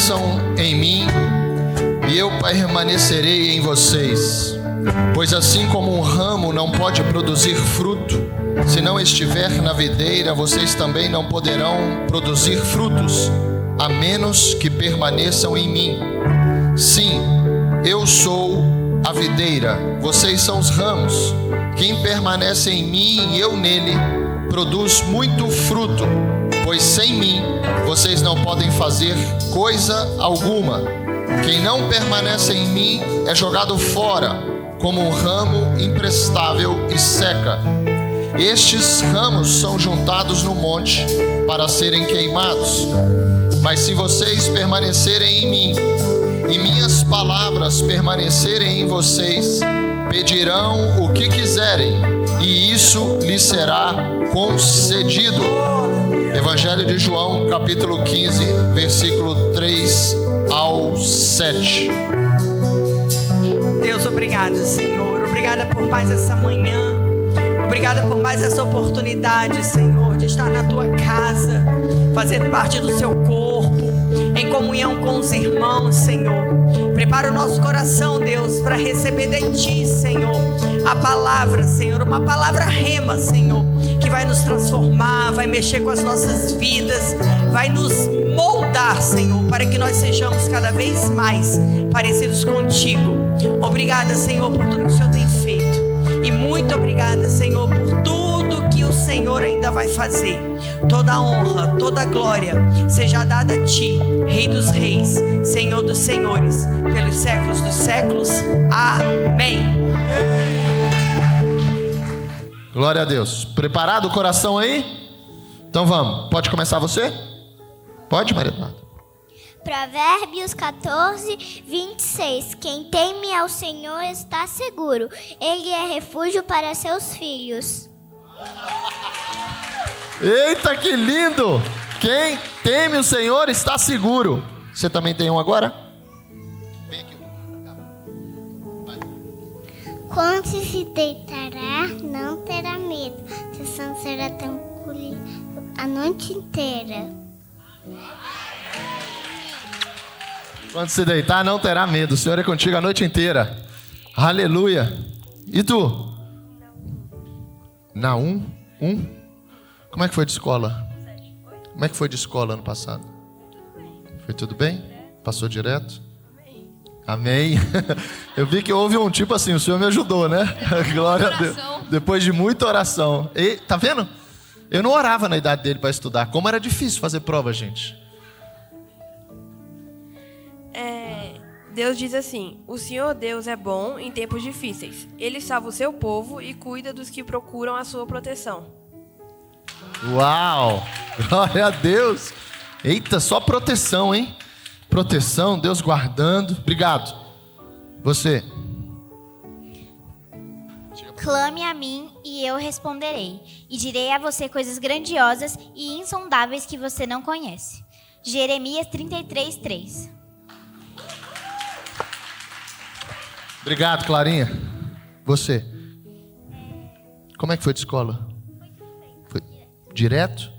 permaneçam em mim e eu permanecerei em vocês. Pois assim como um ramo não pode produzir fruto se não estiver na videira, vocês também não poderão produzir frutos, a menos que permaneçam em mim. Sim, eu sou a videira, vocês são os ramos. Quem permanece em mim e eu nele, produz muito fruto, pois sem mim vocês não podem fazer coisa alguma. Quem não permanece em mim é jogado fora, como um ramo imprestável e seca. Estes ramos são juntados no monte para serem queimados. Mas se vocês permanecerem em mim e minhas palavras permanecerem em vocês, pedirão o que quiserem e isso lhes será concedido. Evangelho de João, capítulo 15, versículo 3 ao 7. Deus, obrigada, Senhor. Obrigada por mais essa manhã. Obrigada por mais essa oportunidade, Senhor, de estar na tua casa, fazendo parte do seu corpo, em comunhão com os irmãos, Senhor. Prepara o nosso coração, Deus, para receber de ti, Senhor, a palavra, Senhor, uma palavra rema, Senhor, que vai nos transformar, vai mexer com as nossas vidas, vai nos moldar, Senhor, para que nós sejamos cada vez mais parecidos contigo. Obrigada, Senhor, por tudo que o Senhor tem feito. E muito obrigada, Senhor, por tudo que o Senhor ainda vai fazer. Toda a honra, toda a glória seja dada a ti, Rei dos reis, Senhor dos senhores, pelos séculos dos séculos. Amém. Glória a Deus. Preparado o coração aí? Então vamos. Pode começar você? Pode, Maria Eduarda? Provérbios 14, 26. Quem teme ao Senhor está seguro. Ele é refúgio para seus filhos. Eita, que lindo! Quem teme o Senhor está seguro. Você também tem um agora? Vem aqui. Quando se deitará, não terá medo. Seu sono será tranquilo a noite inteira. Quando se deitar, não terá medo. O Senhor é contigo a noite inteira. Aleluia. E tu? Naum? Como é que foi de escola? Como é que foi de escola ano passado? Foi tudo bem? Passou direto? Amém. Eu vi que houve um tipo assim, o Senhor me ajudou, né? Glória a Deus. Depois de muita oração. E, tá vendo? Eu não orava na idade dele para estudar. Como era difícil fazer prova, gente. Deus diz assim: o Senhor Deus é bom em tempos difíceis. Ele salva o seu povo e cuida dos que procuram a sua proteção. Uau! Glória a Deus! Eita, só proteção, hein? Proteção, Deus guardando. Obrigado. Você. Clame a mim e eu responderei, e direi a você coisas grandiosas e insondáveis que você não conhece. Jeremias 33, 3. Obrigado, Clarinha. Você. Como é que foi de escola? Foi direto?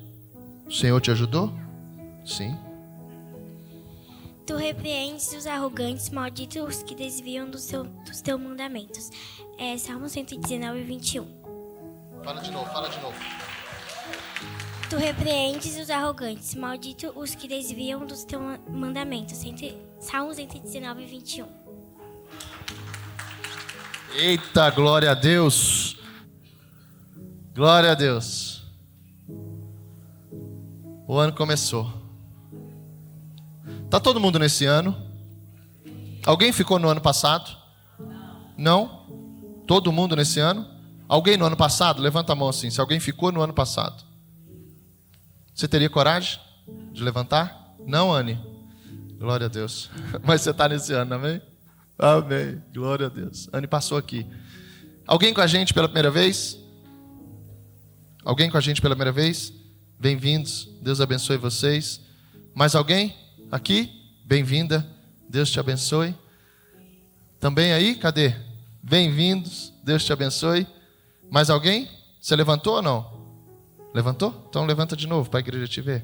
O Senhor te ajudou? Sim. Tu repreendes os arrogantes, malditos os que desviam dos teus mandamentos. Salmo 119, 21. Fala de novo. Tu repreendes os arrogantes, malditos os que desviam dos teus mandamentos. Salmo 119, 21. Eita, glória a Deus. Glória a Deus. O ano começou. Tá todo mundo nesse ano? Alguém ficou no ano passado? Não? Todo mundo nesse ano? Alguém no ano passado? Levanta a mão assim, se alguém ficou no ano passado. Você teria coragem de levantar? Não, Anne? Glória a Deus. Mas você está nesse ano, amém? Amém. Glória a Deus. Anne passou aqui. Alguém com a gente pela primeira vez? Alguém com a gente pela primeira vez? Bem-vindos. Deus abençoe vocês. Mais alguém aqui? Bem-vinda. Deus te abençoe. Também aí? Cadê? Bem-vindos. Deus te abençoe. Mais alguém? Você levantou ou não? Levantou? Então levanta de novo para a igreja te ver.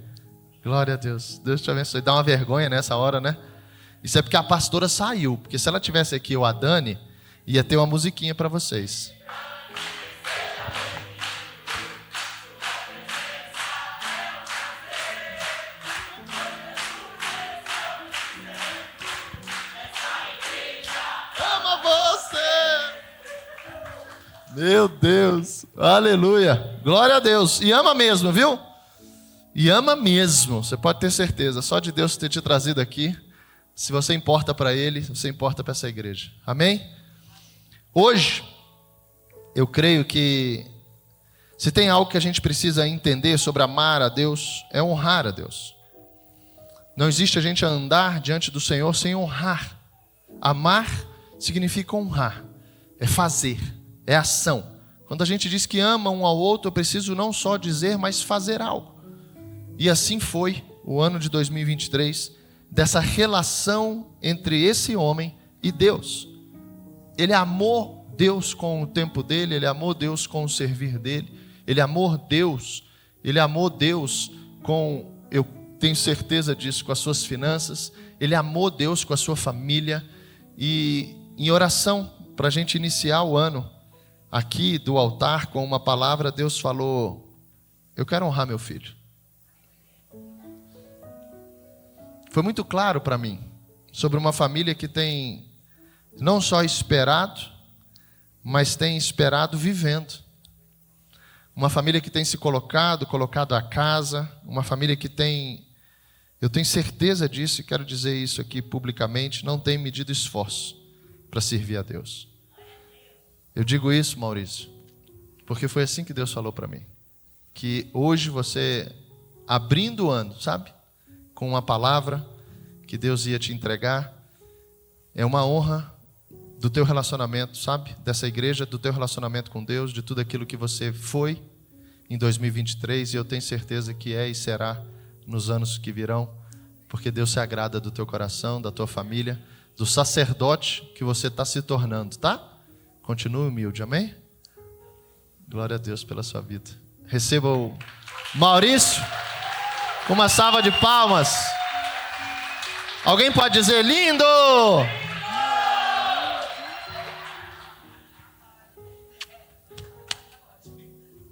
Glória a Deus. Deus te abençoe. Dá uma vergonha nessa hora, né? Isso é porque a pastora saiu. Porque se ela tivesse aqui, ou a Dani, ia ter uma musiquinha para vocês. Ama você! Meu Deus! Aleluia! Glória a Deus! E ama mesmo, viu? E ama mesmo, você pode ter certeza. Só de Deus ter te trazido aqui. Se você importa para Ele, você importa para essa igreja. Amém? Hoje, eu creio que se tem algo que a gente precisa entender sobre amar a Deus, é honrar a Deus. Não existe a gente andar diante do Senhor sem honrar. Amar significa honrar. É fazer, é ação. Quando a gente diz que ama um ao outro, eu preciso não só dizer, mas fazer algo. E assim foi o ano de 2023, dessa relação entre esse homem e Deus. Ele amou Deus com o tempo dele, ele amou Deus com o servir dele, ele amou Deus com, eu tenho certeza disso, com as suas finanças, ele amou Deus com a sua família. E em oração, para a gente iniciar o ano, aqui do altar com uma palavra, Deus falou: eu quero honrar meu filho. Foi muito claro para mim, sobre uma família que tem não só esperado, mas tem esperado vivendo. Uma família que tem se colocado a casa, uma família que tem, eu tenho certeza disso e quero dizer isso aqui publicamente, não tem medido esforço para servir a Deus. Eu digo isso, Maurício, porque foi assim que Deus falou para mim. Que hoje você, abrindo o ano, sabe? Com uma palavra que Deus ia te entregar, é uma honra do teu relacionamento, sabe? Dessa igreja, do teu relacionamento com Deus, de tudo aquilo que você foi em 2023, e eu tenho certeza que é e será nos anos que virão, porque Deus se agrada do teu coração, da tua família, do sacerdote que você está se tornando, tá? Continue humilde, amém? Glória a Deus pela sua vida. Receba o Maurício com uma salva de palmas. Alguém pode dizer lindo?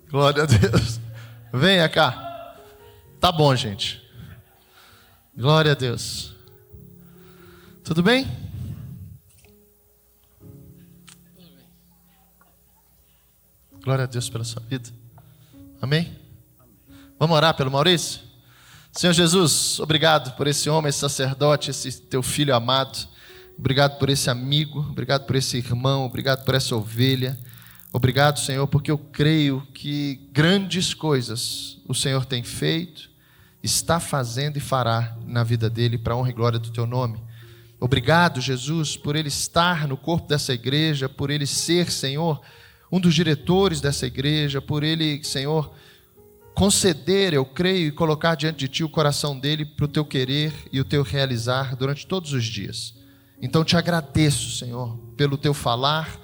Glória a Deus. Venha cá. Tá bom, gente. Glória a Deus. Tudo bem? Glória a Deus pela sua vida. Amém? Vamos orar pelo Maurício? Senhor Jesus, obrigado por esse homem, esse sacerdote, esse teu filho amado. Obrigado por esse amigo, obrigado por esse irmão, obrigado por essa ovelha. Obrigado, Senhor, porque eu creio que grandes coisas o Senhor tem feito, está fazendo e fará na vida dele, para a honra e glória do teu nome. Obrigado, Jesus, por ele estar no corpo dessa igreja, por ele ser, Senhor, um dos diretores dessa igreja, por ele, Senhor, conceder, eu creio, e colocar diante de ti o coração dele para o teu querer e o teu realizar durante todos os dias. Então te agradeço, Senhor, pelo teu falar,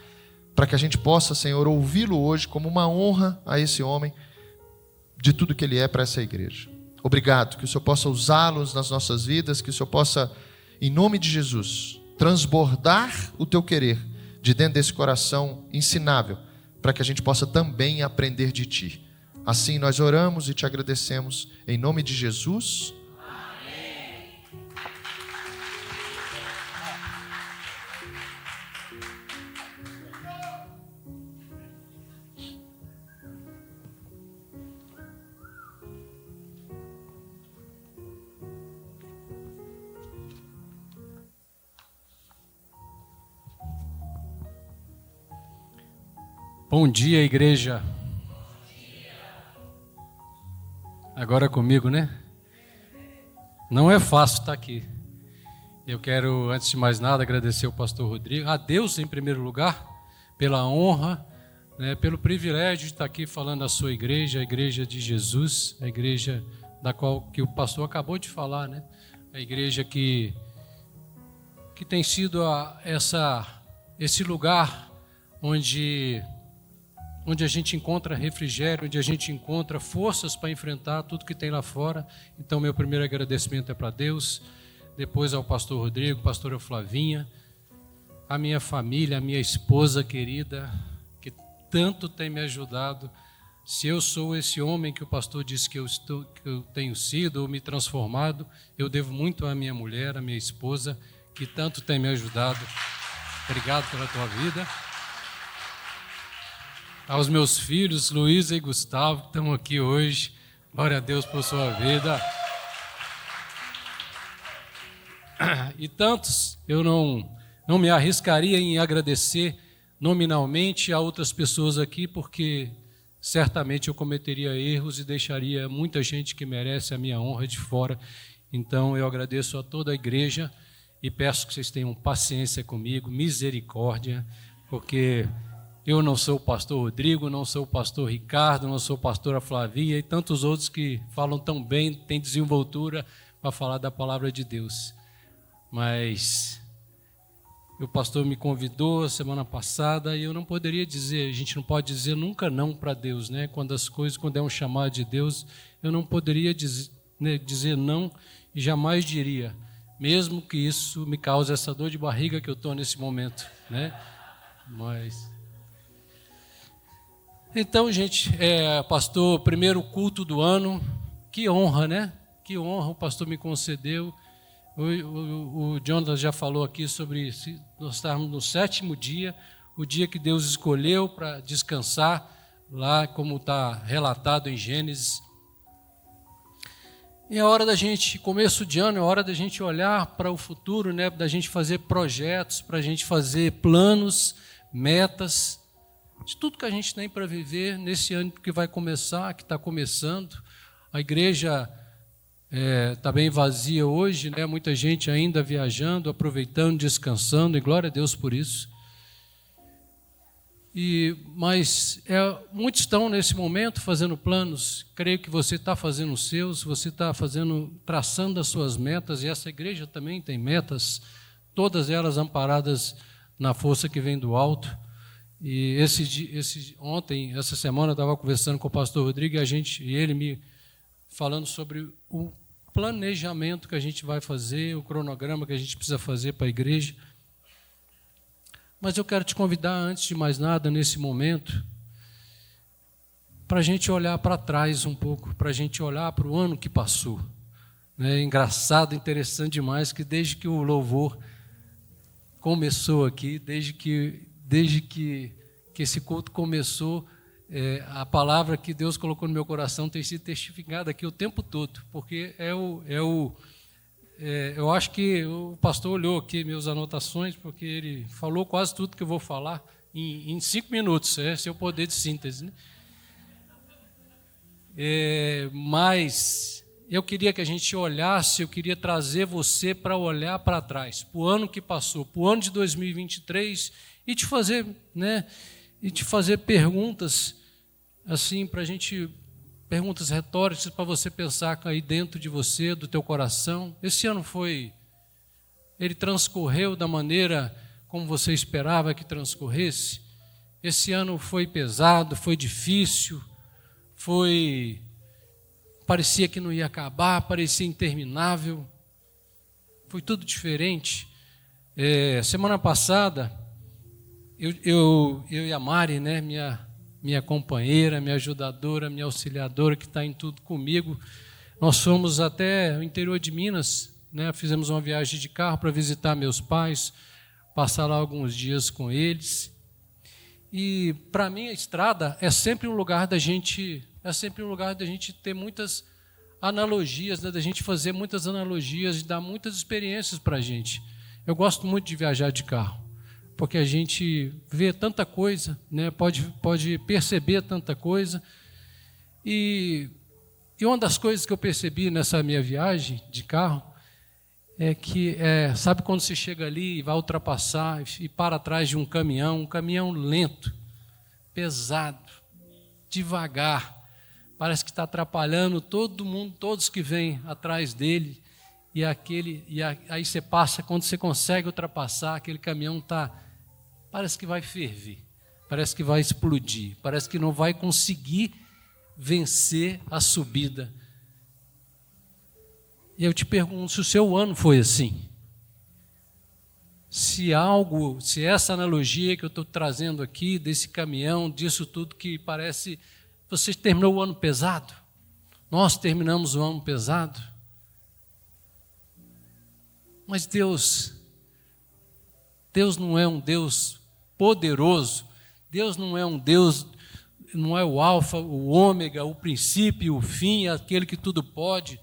para que a gente possa, Senhor, ouvi-lo hoje como uma honra a esse homem, de tudo que ele é para essa igreja. Obrigado, que o Senhor possa usá-los nas nossas vidas, que o Senhor possa, em nome de Jesus, transbordar o teu querer de dentro desse coração ensinável, para que a gente possa também aprender de ti. Assim nós oramos e te agradecemos, em nome de Jesus. Amém. Bom dia, igreja. Agora comigo, né? Não é fácil estar aqui. Eu quero, antes de mais nada, agradecer ao pastor Rodrigo, a Deus em primeiro lugar, pela honra, né, pelo privilégio de estar aqui falando da sua igreja, a igreja de Jesus, a igreja da qual que o pastor acabou de falar, né? A igreja que tem sido esse lugar onde onde a gente encontra refrigério, onde a gente encontra forças para enfrentar tudo que tem lá fora. Então, meu primeiro agradecimento é para Deus, depois ao pastor Rodrigo, pastora Flavinha, a minha família, a minha esposa querida, que tanto tem me ajudado. Se eu sou esse homem que o pastor disse que eu tenho sido ou me transformado, eu devo muito à minha mulher, à minha esposa, que tanto tem me ajudado. Obrigado pela tua vida. Aos meus filhos, Luísa e Gustavo, que estão aqui hoje. Glória a Deus por sua vida. E tantos, eu não me arriscaria em agradecer nominalmente a outras pessoas aqui, porque certamente eu cometeria erros e deixaria muita gente que merece a minha honra de fora. Então eu agradeço a toda a igreja e peço que vocês tenham paciência comigo, misericórdia, porque eu não sou o pastor Rodrigo, não sou o pastor Ricardo, não sou a pastora Flavinha e tantos outros que falam tão bem, têm desenvoltura para falar da palavra de Deus. Mas o pastor me convidou semana passada e eu não poderia dizer, a gente não pode dizer nunca não para Deus, né? Quando é um chamado de Deus, eu não poderia dizer não e jamais diria, mesmo que isso me cause essa dor de barriga que eu estou nesse momento, né? Mas então, gente, pastor, primeiro culto do ano, que honra, né? Que honra o pastor me concedeu. O Jonathan já falou aqui sobre nós estarmos no 7º dia, o dia que Deus escolheu para descansar, lá como está relatado em Gênesis. E é hora da gente, começo de ano, é hora da gente olhar para o futuro, né? Da gente fazer projetos, para a gente fazer planos, metas, de tudo que a gente tem para viver nesse ano que vai começar, que está começando. A igreja está bem vazia hoje, né? Muita gente ainda viajando, aproveitando, descansando, e glória a Deus por isso. Mas muitos estão nesse momento fazendo planos. Creio que você está fazendo os seus, você está traçando as suas metas, e essa igreja também tem metas, todas elas amparadas na força que vem do alto. E ontem, essa semana, eu estava conversando com o pastor Rodrigo e ele me falando sobre o planejamento que a gente vai fazer, o cronograma que a gente precisa fazer para a igreja. Mas eu quero te convidar, antes de mais nada, nesse momento, para a gente olhar para trás um pouco, para a gente olhar para o ano que passou. É engraçado, interessante demais que desde que o louvor começou aqui, desde que esse culto começou, a palavra que Deus colocou no meu coração tem sido testificada aqui o tempo todo, porque eu acho que o pastor olhou aqui minhas anotações, porque ele falou quase tudo que eu vou falar em 5 minutos, esse é o poder de síntese, né? Mas eu queria que a gente olhasse, eu queria trazer você para olhar para trás, para o ano que passou, para o ano de 2023, e te fazer, né, perguntas assim para a gente, perguntas retóricas para você pensar aí dentro de você, do teu coração. Esse ano ele transcorreu da maneira como você esperava que transcorresse? Esse ano foi pesado, foi difícil, parecia que não ia acabar, parecia interminável, foi tudo diferente. Semana passada, eu e a Mari, né, minha companheira, minha ajudadora, minha auxiliadora, que está em tudo comigo, nós fomos até o interior de Minas, né, fizemos uma viagem de carro para visitar meus pais, passar lá alguns dias com eles. E para mim a estrada é sempre um lugar da gente ter muitas analogias, né, da gente fazer muitas analogias e dar muitas experiências para a gente. Eu gosto muito de viajar de carro, porque a gente vê tanta coisa, né, pode perceber tanta coisa. E uma das coisas que eu percebi nessa minha viagem de carro é que, sabe quando você chega ali e vai ultrapassar e para atrás de um caminhão lento, pesado, devagar, parece que está atrapalhando todo mundo, todos que vêm atrás dele, aí você passa, quando você consegue ultrapassar, aquele caminhão parece que vai ferver, parece que vai explodir, parece que não vai conseguir vencer a subida. E eu te pergunto se o seu ano foi assim. Se essa analogia que eu estou trazendo aqui, desse caminhão, disso tudo que parece, você terminou o ano pesado, nós terminamos o ano pesado, mas Deus não é um Deus poderoso, Deus não é um Deus, não é o alfa, o ômega, o princípio, o fim, aquele que tudo pode,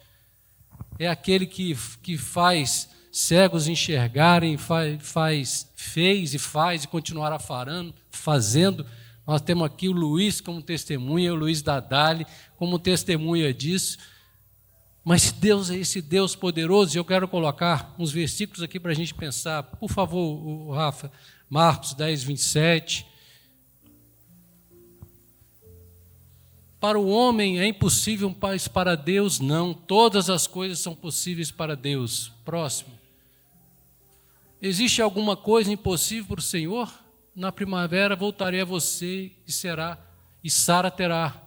é aquele que faz cegos enxergarem, fez e faz e continuará fazendo. Nós temos aqui o Luiz como testemunha, o Luiz Dadali como testemunha disso. Mas Deus é esse Deus poderoso, e eu quero colocar uns versículos aqui para a gente pensar. Por favor, Rafa, Marcos 10, 27. Para o homem é impossível, mas para Deus não. Todas as coisas são possíveis para Deus. Próximo. Existe alguma coisa impossível para o Senhor? Na primavera voltarei a você e Sara terá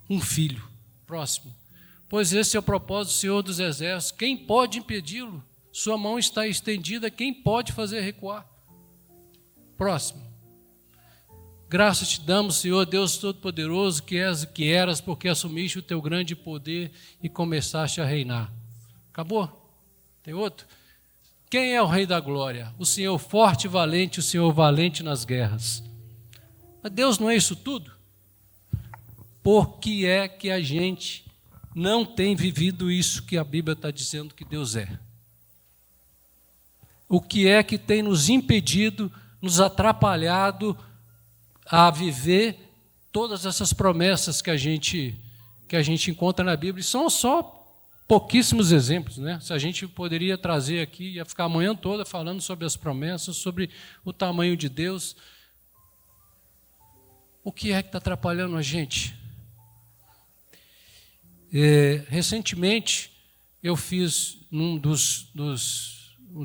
um filho. Próximo. Pois esse é o propósito do Senhor dos Exércitos. Quem pode impedi-lo? Sua mão está estendida, quem pode fazer recuar? Próximo. Graças te damos, Senhor, Deus Todo-Poderoso, que és e que eras, porque assumiste o teu grande poder e começaste a reinar. Acabou? Tem outro? Quem é o Rei da Glória? O Senhor forte e valente, o Senhor valente nas guerras. Mas Deus não é isso tudo? Por que é que a gente não tem vivido isso que a Bíblia está dizendo que Deus é? O que é que tem nos impedido, nos atrapalhado a viver todas essas promessas que a gente encontra na Bíblia? E são só pouquíssimos exemplos, né? Se a gente poderia trazer aqui, ia ficar a manhã toda falando sobre as promessas, sobre o tamanho de Deus. O que é que está atrapalhando a gente? Recentemente, eu fiz no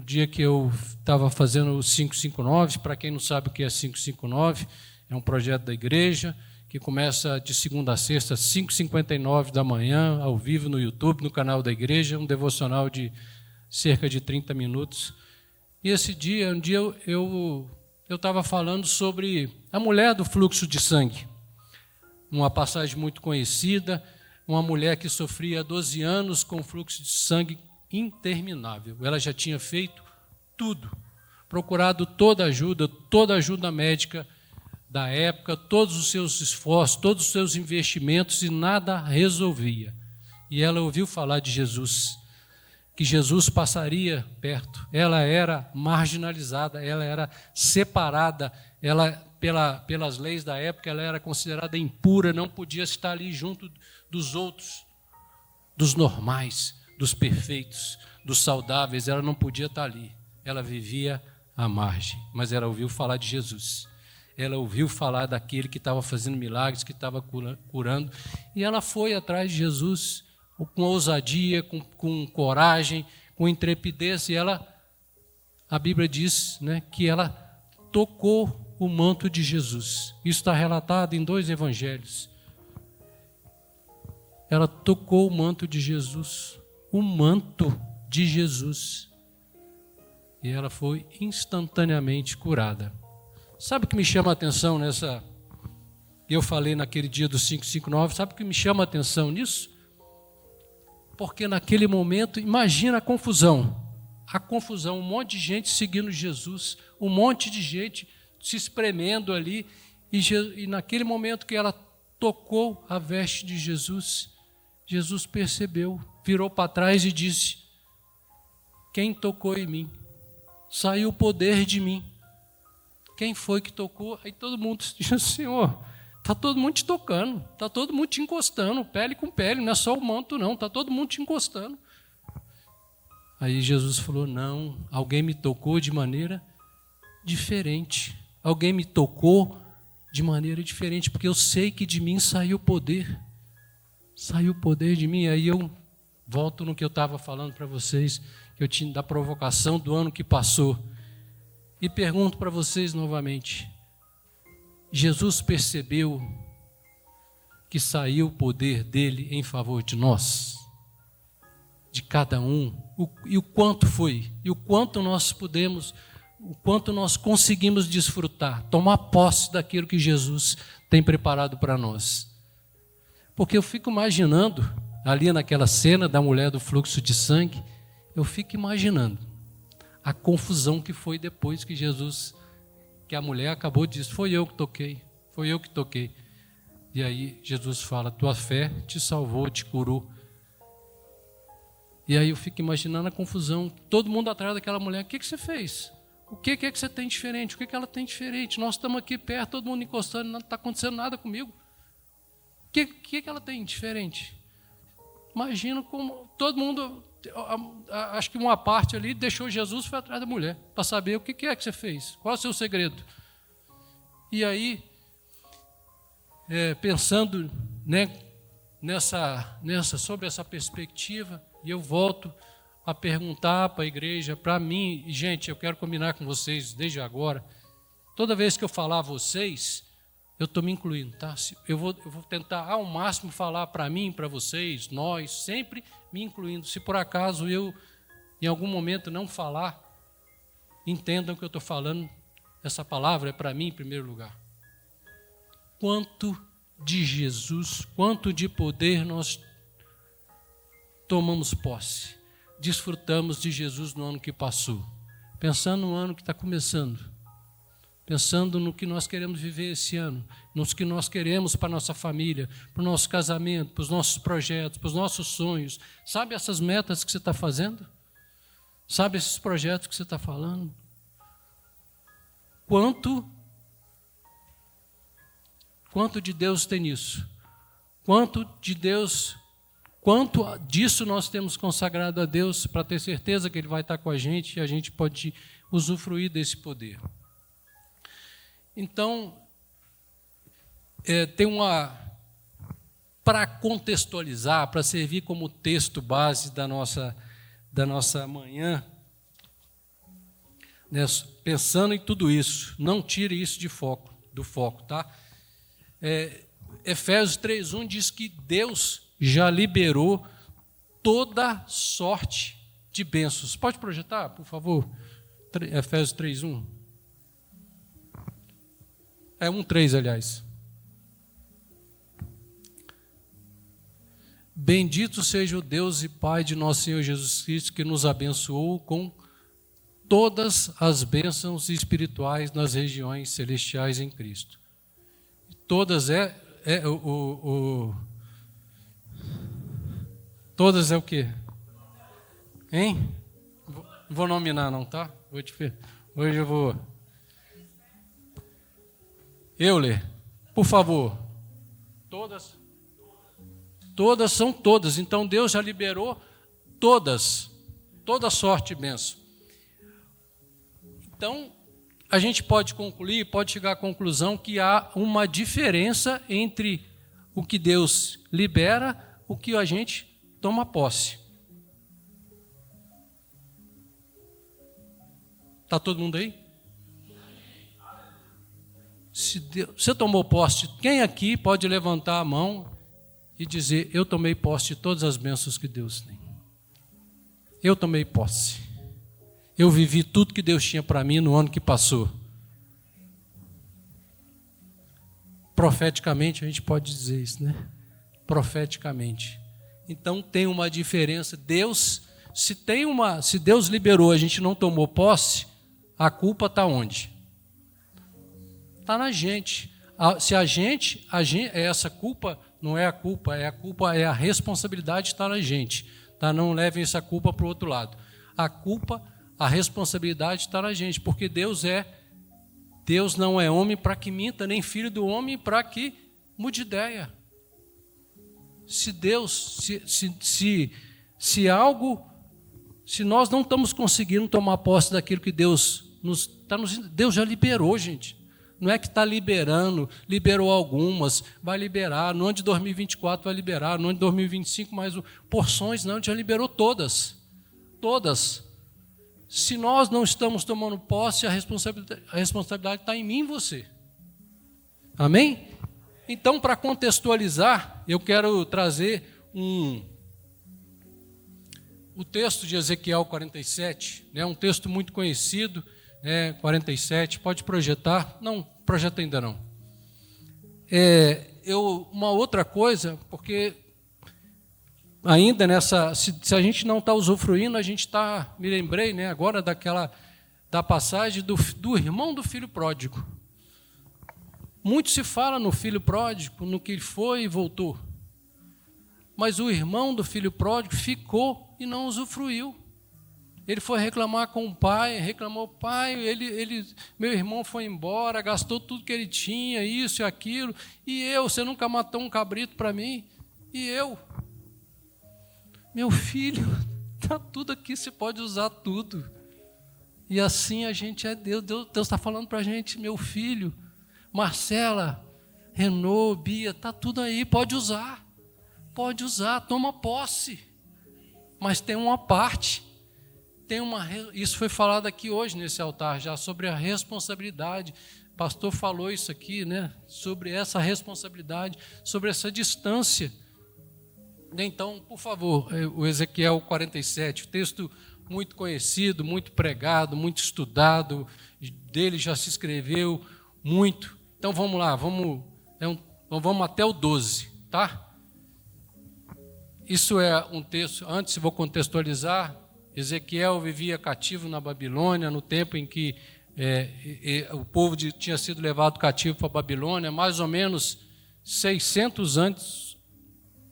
dia que eu estava fazendo o 559, para quem não sabe o que é 559, é um projeto da igreja, que começa de segunda a sexta, às 5h59 da manhã, ao vivo no YouTube, no canal da igreja, um devocional de cerca de 30 minutos. E esse dia, eu estava falando sobre a mulher do fluxo de sangue, uma passagem muito conhecida, uma mulher que sofria há 12 anos com fluxo de sangue interminável. Ela já tinha feito tudo, procurado toda ajuda médica da época, todos os seus esforços, todos os seus investimentos, e nada resolvia. E ela ouviu falar de Jesus, que Jesus passaria perto. Ela era marginalizada, ela era separada, ela, pelas leis da época, ela era considerada impura, não podia estar ali junto dos outros, dos normais, dos perfeitos, dos saudáveis, ela não podia estar ali. Ela vivia à margem, mas ela ouviu falar de Jesus. Ela ouviu falar daquele que estava fazendo milagres, que estava curando, e ela foi atrás de Jesus com ousadia, com coragem, com intrepidez, e a Bíblia diz, né, que ela tocou o manto de Jesus. Isso está relatado em 2 evangelhos. Ela tocou o manto de Jesus, o manto de Jesus, e ela foi instantaneamente curada. Sabe o que me chama a atenção nessa? Eu falei naquele dia do 559, sabe o que me chama a atenção nisso? Porque naquele momento, imagina a confusão, um monte de gente seguindo Jesus, um monte de gente se espremendo ali, e naquele momento que ela tocou a veste de Jesus, Jesus percebeu, virou para trás e disse: quem tocou em mim? Saiu o poder de mim. Quem foi que tocou? Aí todo mundo disse: Senhor, está todo mundo te tocando, está todo mundo te encostando, pele com pele, não é só o manto não, está todo mundo te encostando. Aí Jesus falou: não, alguém me tocou de maneira diferente, alguém me tocou de maneira diferente, porque eu sei que de mim saiu o poder de mim. Aí eu volto no que eu estava falando para vocês, que eu tinha da provocação do ano que passou. E pergunto para vocês novamente: Jesus percebeu que saiu o poder dele em favor de nós, de cada um, e o quanto foi, e o quanto nós podemos, o quanto nós conseguimos desfrutar, tomar posse daquilo que Jesus tem preparado para nós. Porque eu fico imaginando, ali naquela cena da mulher do fluxo de sangue, eu fico imaginando a confusão que foi depois que Jesus, que a mulher acabou de dizer, foi eu que toquei. E aí Jesus fala, tua fé te salvou, te curou. E aí eu fico imaginando a confusão, todo mundo atrás daquela mulher, o que você fez? O que é que você tem diferente? O que ela tem diferente? Nós estamos aqui perto, todo mundo encostando, não está acontecendo nada comigo. O que ela tem diferente? Imagina como todo mundo, acho que uma parte ali deixou Jesus e foi atrás da mulher, para saber o que é que você fez, qual é o seu segredo. E aí, pensando, né, sobre essa perspectiva, e eu volto a perguntar para a igreja, para mim, e gente, eu quero combinar com vocês desde agora, toda vez que eu falar a vocês, eu estou me incluindo, tá? Eu vou tentar ao máximo falar para mim, para vocês, nós, sempre me incluindo. Se por acaso eu, em algum momento, não falar, entendam que eu estou falando, essa palavra é para mim em primeiro lugar. Quanto de Jesus, quanto de poder nós tomamos posse, desfrutamos de Jesus no ano que passou, pensando no ano que está começando, pensando no que nós queremos viver esse ano, nos que nós queremos para a nossa família, para o nosso casamento, para os nossos projetos, para os nossos sonhos. Sabe essas metas que você está fazendo? Sabe esses projetos que você está falando? Quanto de Deus tem nisso? Quanto disso nós temos consagrado a Deus para ter certeza que Ele vai estar com a gente e a gente pode usufruir desse poder. Então, para contextualizar, para servir como texto base da nossa manhã, né, pensando em tudo isso, não tire isso do foco, tá? Efésios 3:1 diz que Deus já liberou toda sorte de bênçãos. Pode projetar, por favor? Efésios 3:1. 1:3, aliás. Bendito seja o Deus e Pai de nosso Senhor Jesus Cristo, que nos abençoou com todas as bênçãos espirituais nas regiões celestiais em Cristo. Todas todas é o quê? Hein? Não vou nominar não, tá? Hoje eu vou... Euler, por favor. Todas são todas. Então Deus já liberou toda sorte e bênção. Então, a gente pode concluir, pode chegar à conclusão que há uma diferença entre o que Deus libera, o que a gente toma posse. Está todo mundo aí? Se você tomou posse, quem aqui pode levantar a mão e dizer, eu tomei posse de todas as bênçãos que Deus tem? Eu tomei posse. Eu vivi tudo que Deus tinha para mim no ano que passou. Profeticamente a gente pode dizer isso, né? Profeticamente. Então tem uma diferença. Se Deus liberou, a gente não tomou posse, a culpa está onde? Está na gente. Se essa culpa não é a culpa, é a responsabilidade está na gente. Tá? Não levem essa culpa para o outro lado. A responsabilidade está na gente, porque Deus não é homem para que minta, nem filho do homem para que mude ideia. Se nós não estamos conseguindo tomar posse daquilo que Deus Deus já liberou, gente. Não é que está liberou algumas, vai liberar, no ano de 2024 vai liberar, no ano de 2025 mais porções, não, já liberou todas. Todas. Se nós não estamos tomando posse, a responsabilidade está em mim e você. Amém? Então, para contextualizar, eu quero trazer o texto de Ezequiel 47, né, um texto muito conhecido, 47, pode projetar? Não, projeta ainda não. Uma outra coisa, porque ainda nessa, se a gente não está usufruindo, a gente está, me lembrei, né, agora da passagem do irmão do filho pródigo. Muito se fala no filho pródigo, no que foi e voltou. Mas o irmão do filho pródigo ficou e não usufruiu. Ele foi reclamar com o pai, reclamou, pai, meu irmão foi embora, gastou tudo que ele tinha, isso e aquilo, e você nunca matou um cabrito para mim, e eu? Meu filho, está tudo aqui, você pode usar tudo. E assim a gente é Deus. Deus está falando para a gente, meu filho, Marcela, Renault, Bia, está tudo aí, pode usar, toma posse. Mas tem uma parte, isso foi falado aqui hoje nesse altar já, sobre a responsabilidade. O pastor falou isso aqui, né? Sobre essa responsabilidade, sobre essa distância. Então, por favor, o Ezequiel 47, o texto muito conhecido, muito pregado, muito estudado, dele já se escreveu muito. Então vamos lá, vamos até o 12, tá? Isso é um texto, antes vou contextualizar. Ezequiel vivia cativo na Babilônia, no tempo em que o povo tinha sido levado cativo para a Babilônia, mais ou menos 600 anos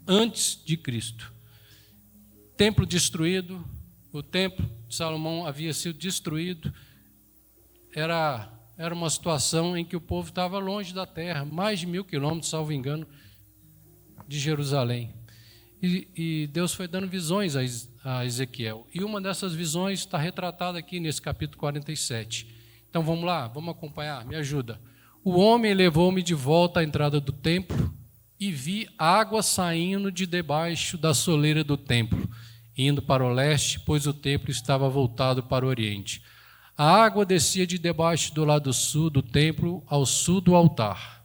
antes de Cristo. Templo destruído, o templo de Salomão havia sido destruído, era uma situação em que o povo estava longe da terra, mais de 1.000 quilômetros, salvo engano, de Jerusalém. E Deus foi dando visões a Ezequiel. E uma dessas visões está retratada aqui nesse capítulo 47. Então vamos lá, vamos acompanhar, me ajuda. O homem levou-me de volta à entrada do templo e vi água saindo de debaixo da soleira do templo, indo para o leste, pois o templo estava voltado para o oriente. A água descia de debaixo do lado sul do templo ao sul do altar.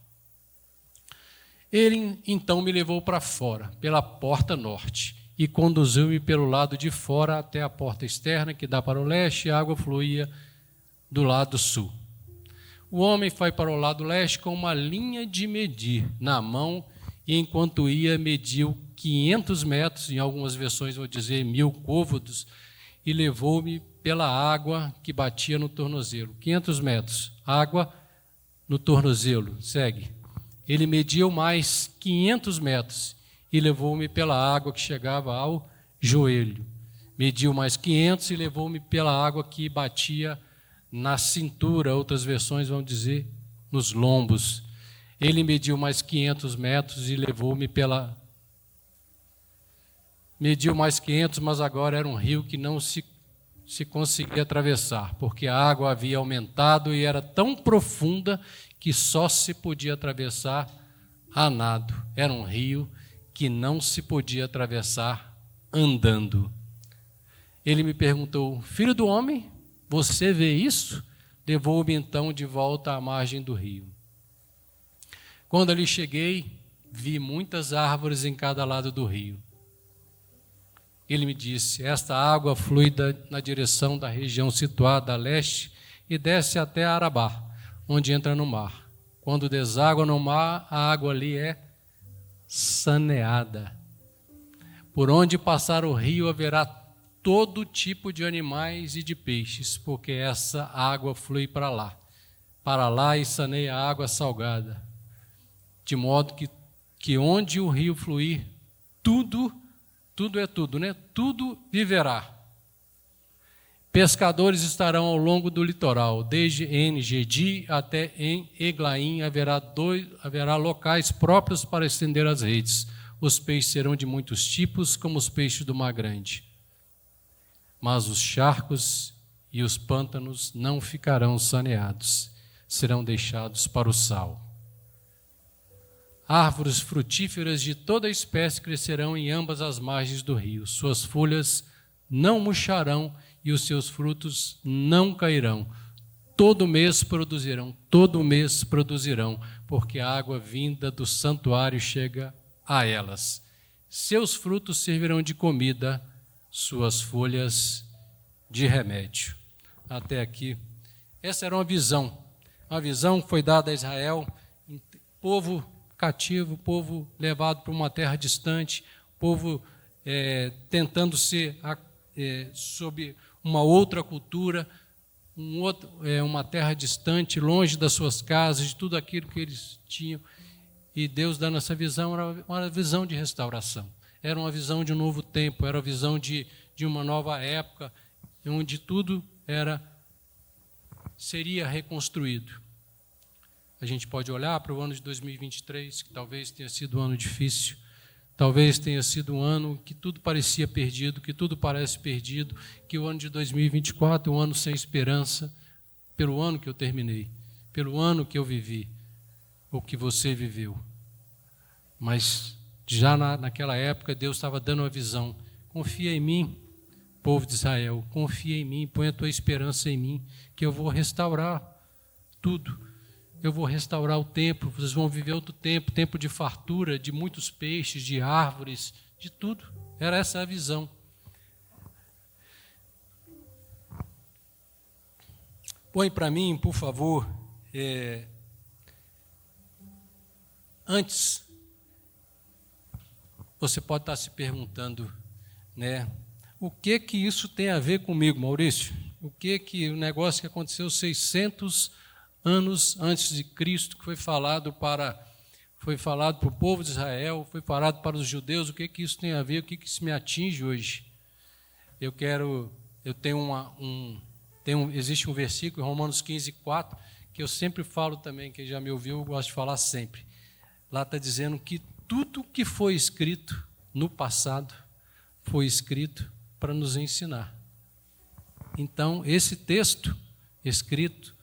Ele então me levou para fora, pela porta norte, e conduziu-me pelo lado de fora até a porta externa, que dá para o leste, e a água fluía do lado sul. O homem foi para o lado leste com uma linha de medir na mão, e enquanto ia, mediu 500 metros, em algumas versões vou dizer 1.000 côvados, e levou-me pela água que batia no tornozelo. 500 metros, água no tornozelo, segue. Ele mediu mais 500 metros e levou-me pela água que chegava ao joelho. Mediu mais 500 e levou-me pela água que batia na cintura, outras versões vão dizer nos lombos. Ele mediu mais 500 metros e levou-me pela... Mediu mais 500, mas agora era um rio que não se conseguia atravessar, porque a água havia aumentado e era tão profunda que só se podia atravessar a nado. Era um rio que não se podia atravessar andando. Ele me perguntou, filho do homem, você vê isso? Levou-me então de volta à margem do rio. Quando ali cheguei, vi muitas árvores em cada lado do rio. Ele me disse, esta água flui na direção da região situada a leste e desce até Arabá, onde entra no mar. Quando deságua no mar, a água ali é saneada. Por onde passar o rio haverá todo tipo de animais e de peixes, porque essa água flui para lá e saneia a água salgada. De modo que onde o rio fluir, tudo é tudo, né? Tudo viverá. Pescadores estarão ao longo do litoral, desde En-Gedi até em Eglaim, haverá locais próprios para estender as redes. Os peixes serão de muitos tipos, como os peixes do Mar Grande. Mas os charcos e os pântanos não ficarão saneados, serão deixados para o sal. Árvores frutíferas de toda espécie crescerão em ambas as margens do rio. Suas folhas não murcharão e os seus frutos não cairão. todo mês produzirão, porque a água vinda do santuário chega a elas. Seus frutos servirão de comida, suas folhas de remédio. Até aqui. Essa era uma visão que foi dada a Israel, povo cativo, povo levado para uma terra distante, povo tentando ser sob uma outra cultura, uma terra distante, longe das suas casas, de tudo aquilo que eles tinham. E Deus dando essa visão, era uma visão de restauração, era uma visão de um novo tempo, era uma visão de uma nova época, onde tudo seria reconstruído. A gente pode olhar para o ano de 2023, que talvez tenha sido um ano difícil, talvez tenha sido um ano que tudo parecia perdido, que tudo parece perdido, que o ano de 2024 é um ano sem esperança, pelo ano que eu terminei, pelo ano que eu vivi, ou que você viveu. Mas já naquela época Deus estava dando uma visão. Confia em mim, povo de Israel, confia em mim, põe a tua esperança em mim, que eu vou restaurar tudo. Eu vou restaurar o tempo, vocês vão viver outro tempo de fartura, de muitos peixes, de árvores, de tudo. Era essa a visão. Põe para mim, por favor, antes, você pode estar se perguntando, né, o que isso tem a ver comigo, Maurício? O negócio que aconteceu 600 anos antes de Cristo, que foi falado para o povo de Israel, foi falado para os judeus, o que isso tem a ver, o que isso me atinge hoje? Existe um versículo em Romanos 15:4, que eu sempre falo também, quem já me ouviu, eu gosto de falar sempre. Lá está dizendo que tudo que foi escrito no passado foi escrito para nos ensinar. Então, esse texto escrito,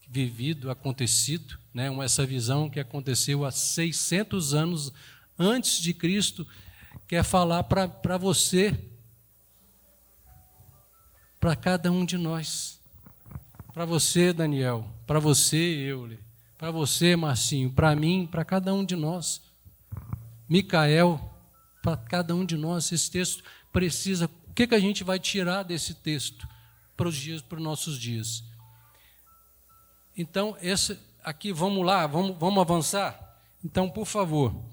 vivido, acontecido, né, essa visão que aconteceu há 600 anos antes de Cristo, quer falar para você, para cada um de nós, para você, Daniel, para você, Euler, para você, Marcinho, para mim, para cada um de nós, Micael, para cada um de nós. Esse texto precisa. O que a gente vai tirar desse texto para os nossos dias? Então, aqui, vamos lá, vamos avançar? Então, por favor,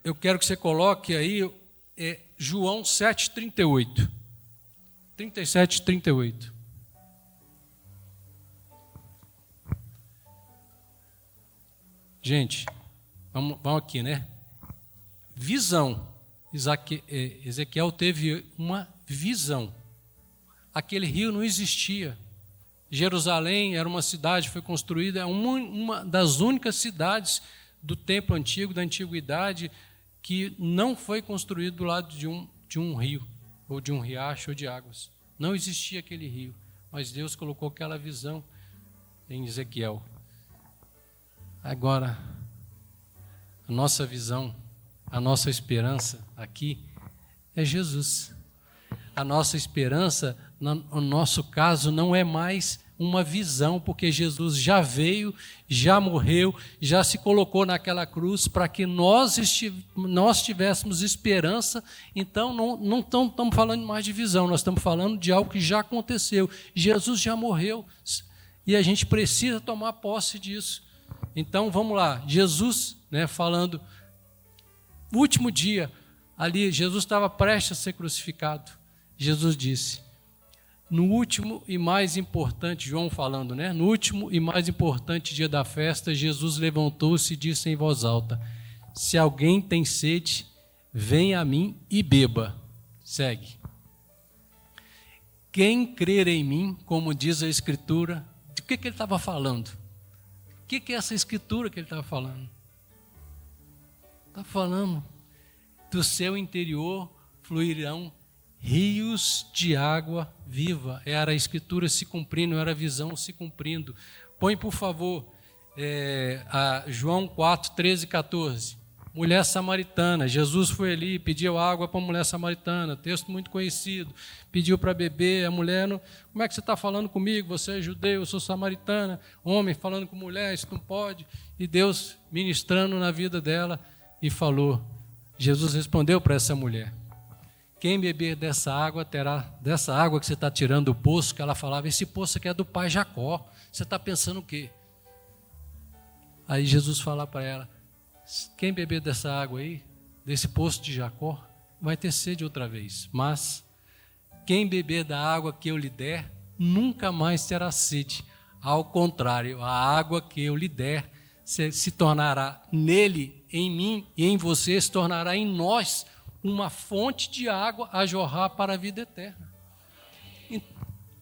eu quero que você coloque aí João 7:38. 37, 38. Gente, vamos aqui, né? Visão. Ezequiel teve uma visão. Aquele rio não existia. Jerusalém era uma cidade, foi construída, uma das únicas cidades do templo antigo, da antiguidade, que não foi construído do lado de um rio, ou de um riacho, ou de águas. Não existia aquele rio, mas Deus colocou aquela visão em Ezequiel. Agora, a nossa visão, a nossa esperança aqui é Jesus. A nossa esperança, no nosso caso, não é mais uma visão, porque Jesus já veio, já morreu, já se colocou naquela cruz para que nós tivéssemos esperança. Então, não estamos falando mais de visão, nós estamos falando de algo que já aconteceu. Jesus já morreu e a gente precisa tomar posse disso. Então, vamos lá, Jesus, né, falando, último dia, ali, Jesus estava prestes a ser crucificado. Jesus disse, no último e mais importante, João falando, né? No último e mais importante dia da festa, Jesus levantou-se e disse em voz alta, se alguém tem sede, venha a mim e beba. Segue. Quem crer em mim, como diz a Escritura, de que ele estava falando? O que é essa Escritura que ele estava falando? Está falando, do seu interior fluirão rios de água viva. Era a Escritura se cumprindo, era a visão se cumprindo. Põe, por favor, a João 4, 13 e 14. mulher samaritana. Jesus foi ali e pediu água para a mulher samaritana, texto muito conhecido. Pediu para beber, a mulher, não, como é que você está falando comigo? Você é judeu, eu sou samaritana. Homem falando com mulher, isso não pode. E Deus ministrando na vida dela e falou, Jesus respondeu para essa mulher, quem beber dessa água terá, dessa água que você está tirando do poço, que ela falava, esse poço aqui é do pai Jacó, você está pensando o quê? Aí Jesus fala para ela, quem beber dessa água aí, desse poço de Jacó, vai ter sede outra vez, mas quem beber da água que eu lhe der, nunca mais terá sede, ao contrário, a água que eu lhe der, se tornará nele, em mim e em você, se tornará em nós, uma fonte de água a jorrar para a vida eterna.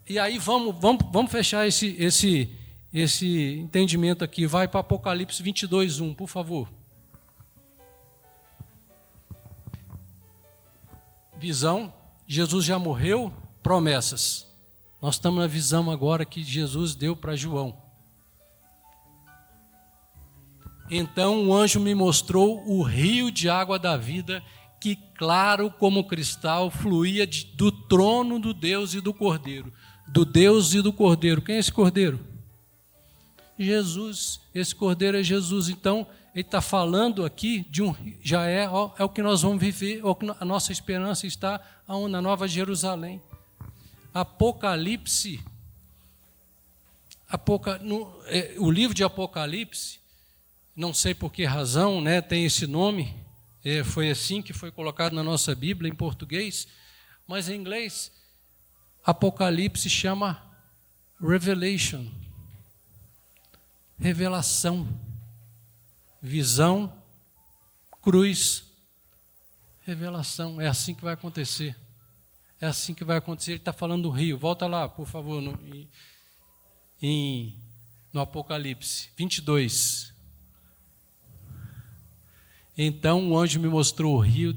E aí vamos fechar esse entendimento aqui. Vai para Apocalipse 22:1, por favor. Visão, Jesus já morreu, promessas. Nós estamos na visão agora que Jesus deu para João. Então o anjo me mostrou o rio de água da vida, que claro como cristal fluía do trono do Deus e do Cordeiro. Do Deus e do Cordeiro. Quem é esse Cordeiro? Jesus. Esse Cordeiro é Jesus. Então, ele está falando aqui de já é o que nós vamos viver, a nossa esperança está na Nova Jerusalém. Apocalipse, o livro de Apocalipse, não sei por que razão, né, tem esse nome, foi assim que foi colocado na nossa Bíblia em português, mas em inglês, Apocalipse chama Revelation, revelação, visão, cruz, revelação, é assim que vai acontecer, ele está falando do rio, volta lá, por favor, no Apocalipse 22. Então o anjo me mostrou o rio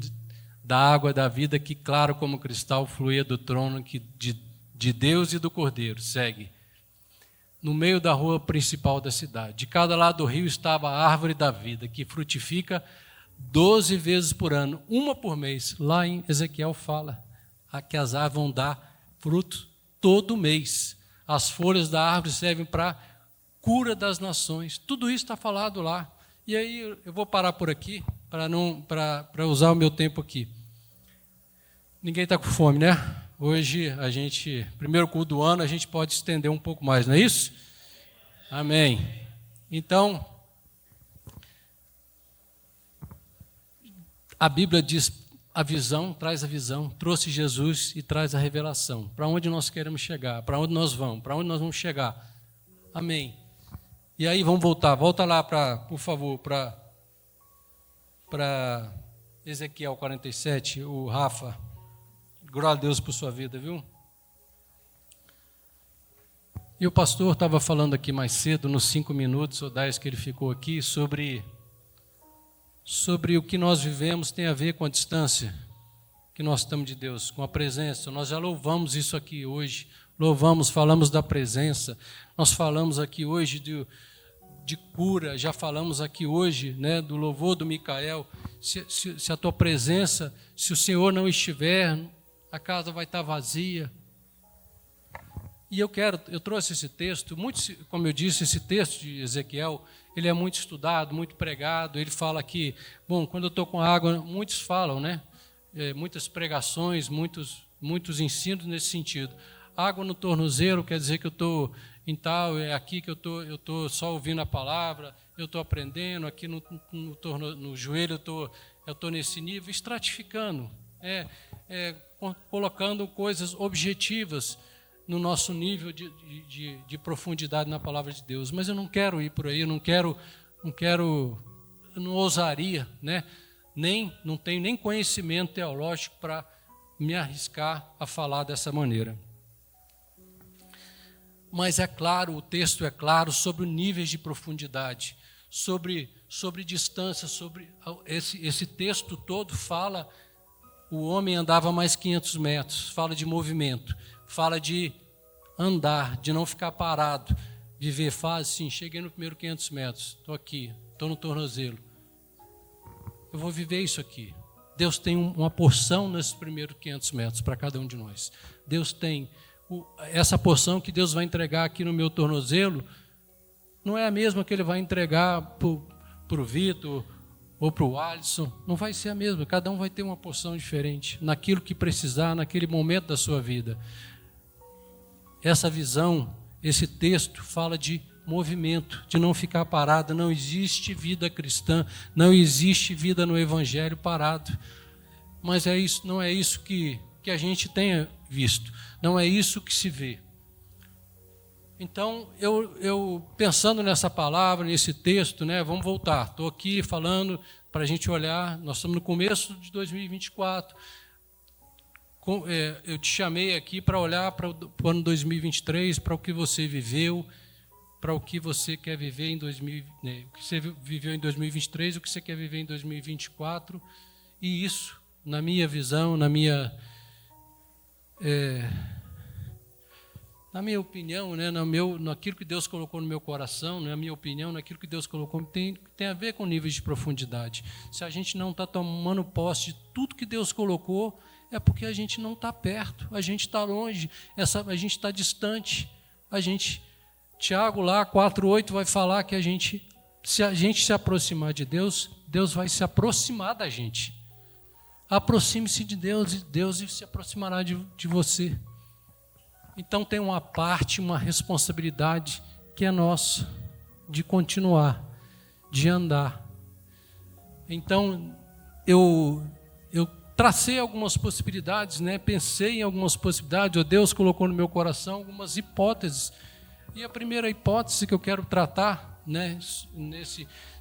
da água da vida, que claro como cristal fluía do trono de Deus e do Cordeiro. Segue. No meio da rua principal da cidade. De cada lado do rio estava a árvore da vida, que frutifica 12 vezes por ano, uma por mês. Lá em Ezequiel fala que as árvores vão dar fruto todo mês. As folhas da árvore servem para cura das nações. Tudo isso está falado lá. E aí eu vou parar por aqui, para usar o meu tempo aqui. Ninguém está com fome, né? Hoje, primeiro culto do ano, a gente pode estender um pouco mais, não é isso? Amém. Então, a Bíblia diz, a visão, traz a visão, trouxe Jesus e traz a revelação. Para onde nós queremos chegar, para onde nós vamos chegar. Amém. E aí, volta lá, por favor, para Ezequiel 47, o Rafa. Glória a Deus por sua vida, viu? E o pastor estava falando aqui mais cedo, nos 5 minutos ou 10 que ele ficou aqui, sobre o que nós vivemos tem a ver com a distância que nós estamos de Deus, com a presença. Nós já louvamos isso aqui hoje, falamos da presença, nós falamos aqui hoje de cura, já falamos aqui hoje, né, do louvor do Micael. Se a tua presença, se o Senhor não estiver, a casa vai estar vazia. E eu trouxe esse texto, como eu disse, esse texto de Ezequiel, ele é muito estudado, muito pregado. Ele fala que, quando eu estou com água, muitos falam, né? Muitas pregações, muitos ensinos nesse sentido. Água no tornozelo quer dizer que eu estou em tal, é aqui que eu estou só ouvindo a palavra, eu estou aprendendo, aqui no joelho eu estou nesse nível, estratificando, colocando coisas objetivas no nosso nível de profundidade na palavra de Deus. Mas eu não quero ir por aí, eu não ousaria, né? Não tenho nem conhecimento teológico para me arriscar a falar dessa maneira. Mas é claro, o texto é claro sobre níveis de profundidade, sobre distância, esse texto todo fala, o homem andava mais 500 metros, fala de movimento, fala de andar, de não ficar parado, viver fase, sim, cheguei no primeiro 500 metros, estou aqui, estou no tornozelo. eu vou viver isso aqui. Deus tem uma porção nesses primeiros 500 metros para cada um de nós. Deus tem essa porção que Deus vai entregar aqui no meu tornozelo, não é a mesma que Ele vai entregar para o Vitor ou para o Alisson. Não vai ser a mesma. Cada um vai ter uma porção diferente naquilo que precisar, naquele momento da sua vida. Essa visão, esse texto fala de movimento, de não ficar parado. Não existe vida cristã, não existe vida no Evangelho parado. Mas não é isso que a gente tenha visto, não é isso que se vê. Então, eu pensando nessa palavra, nesse texto, né, vamos voltar. Estou aqui falando para a gente olhar, nós estamos no começo de 2024. Eu te chamei aqui para olhar para o ano 2023, para o que você viveu, para o que você quer viver em o que você viveu em 2023, o que você quer viver em 2024. E isso, na minha visão, na minha opinião, né, naquilo que Deus colocou no meu coração, na minha opinião, naquilo que Deus colocou, tem a ver com níveis de profundidade. Se a gente não está tomando posse de tudo que Deus colocou, é porque a gente não está perto, a gente está longe, a gente está distante. Tiago lá, 4:8, vai falar que se a gente se aproximar de Deus, Deus vai se aproximar da gente. Aproxime-se de Deus e Deus se aproximará de você. Então tem uma parte, uma responsabilidade que é nossa, de continuar, de andar. Então eu tracei algumas possibilidades, né? Pensei em algumas possibilidades, Deus colocou no meu coração algumas hipóteses. E a primeira hipótese que eu quero tratar, né,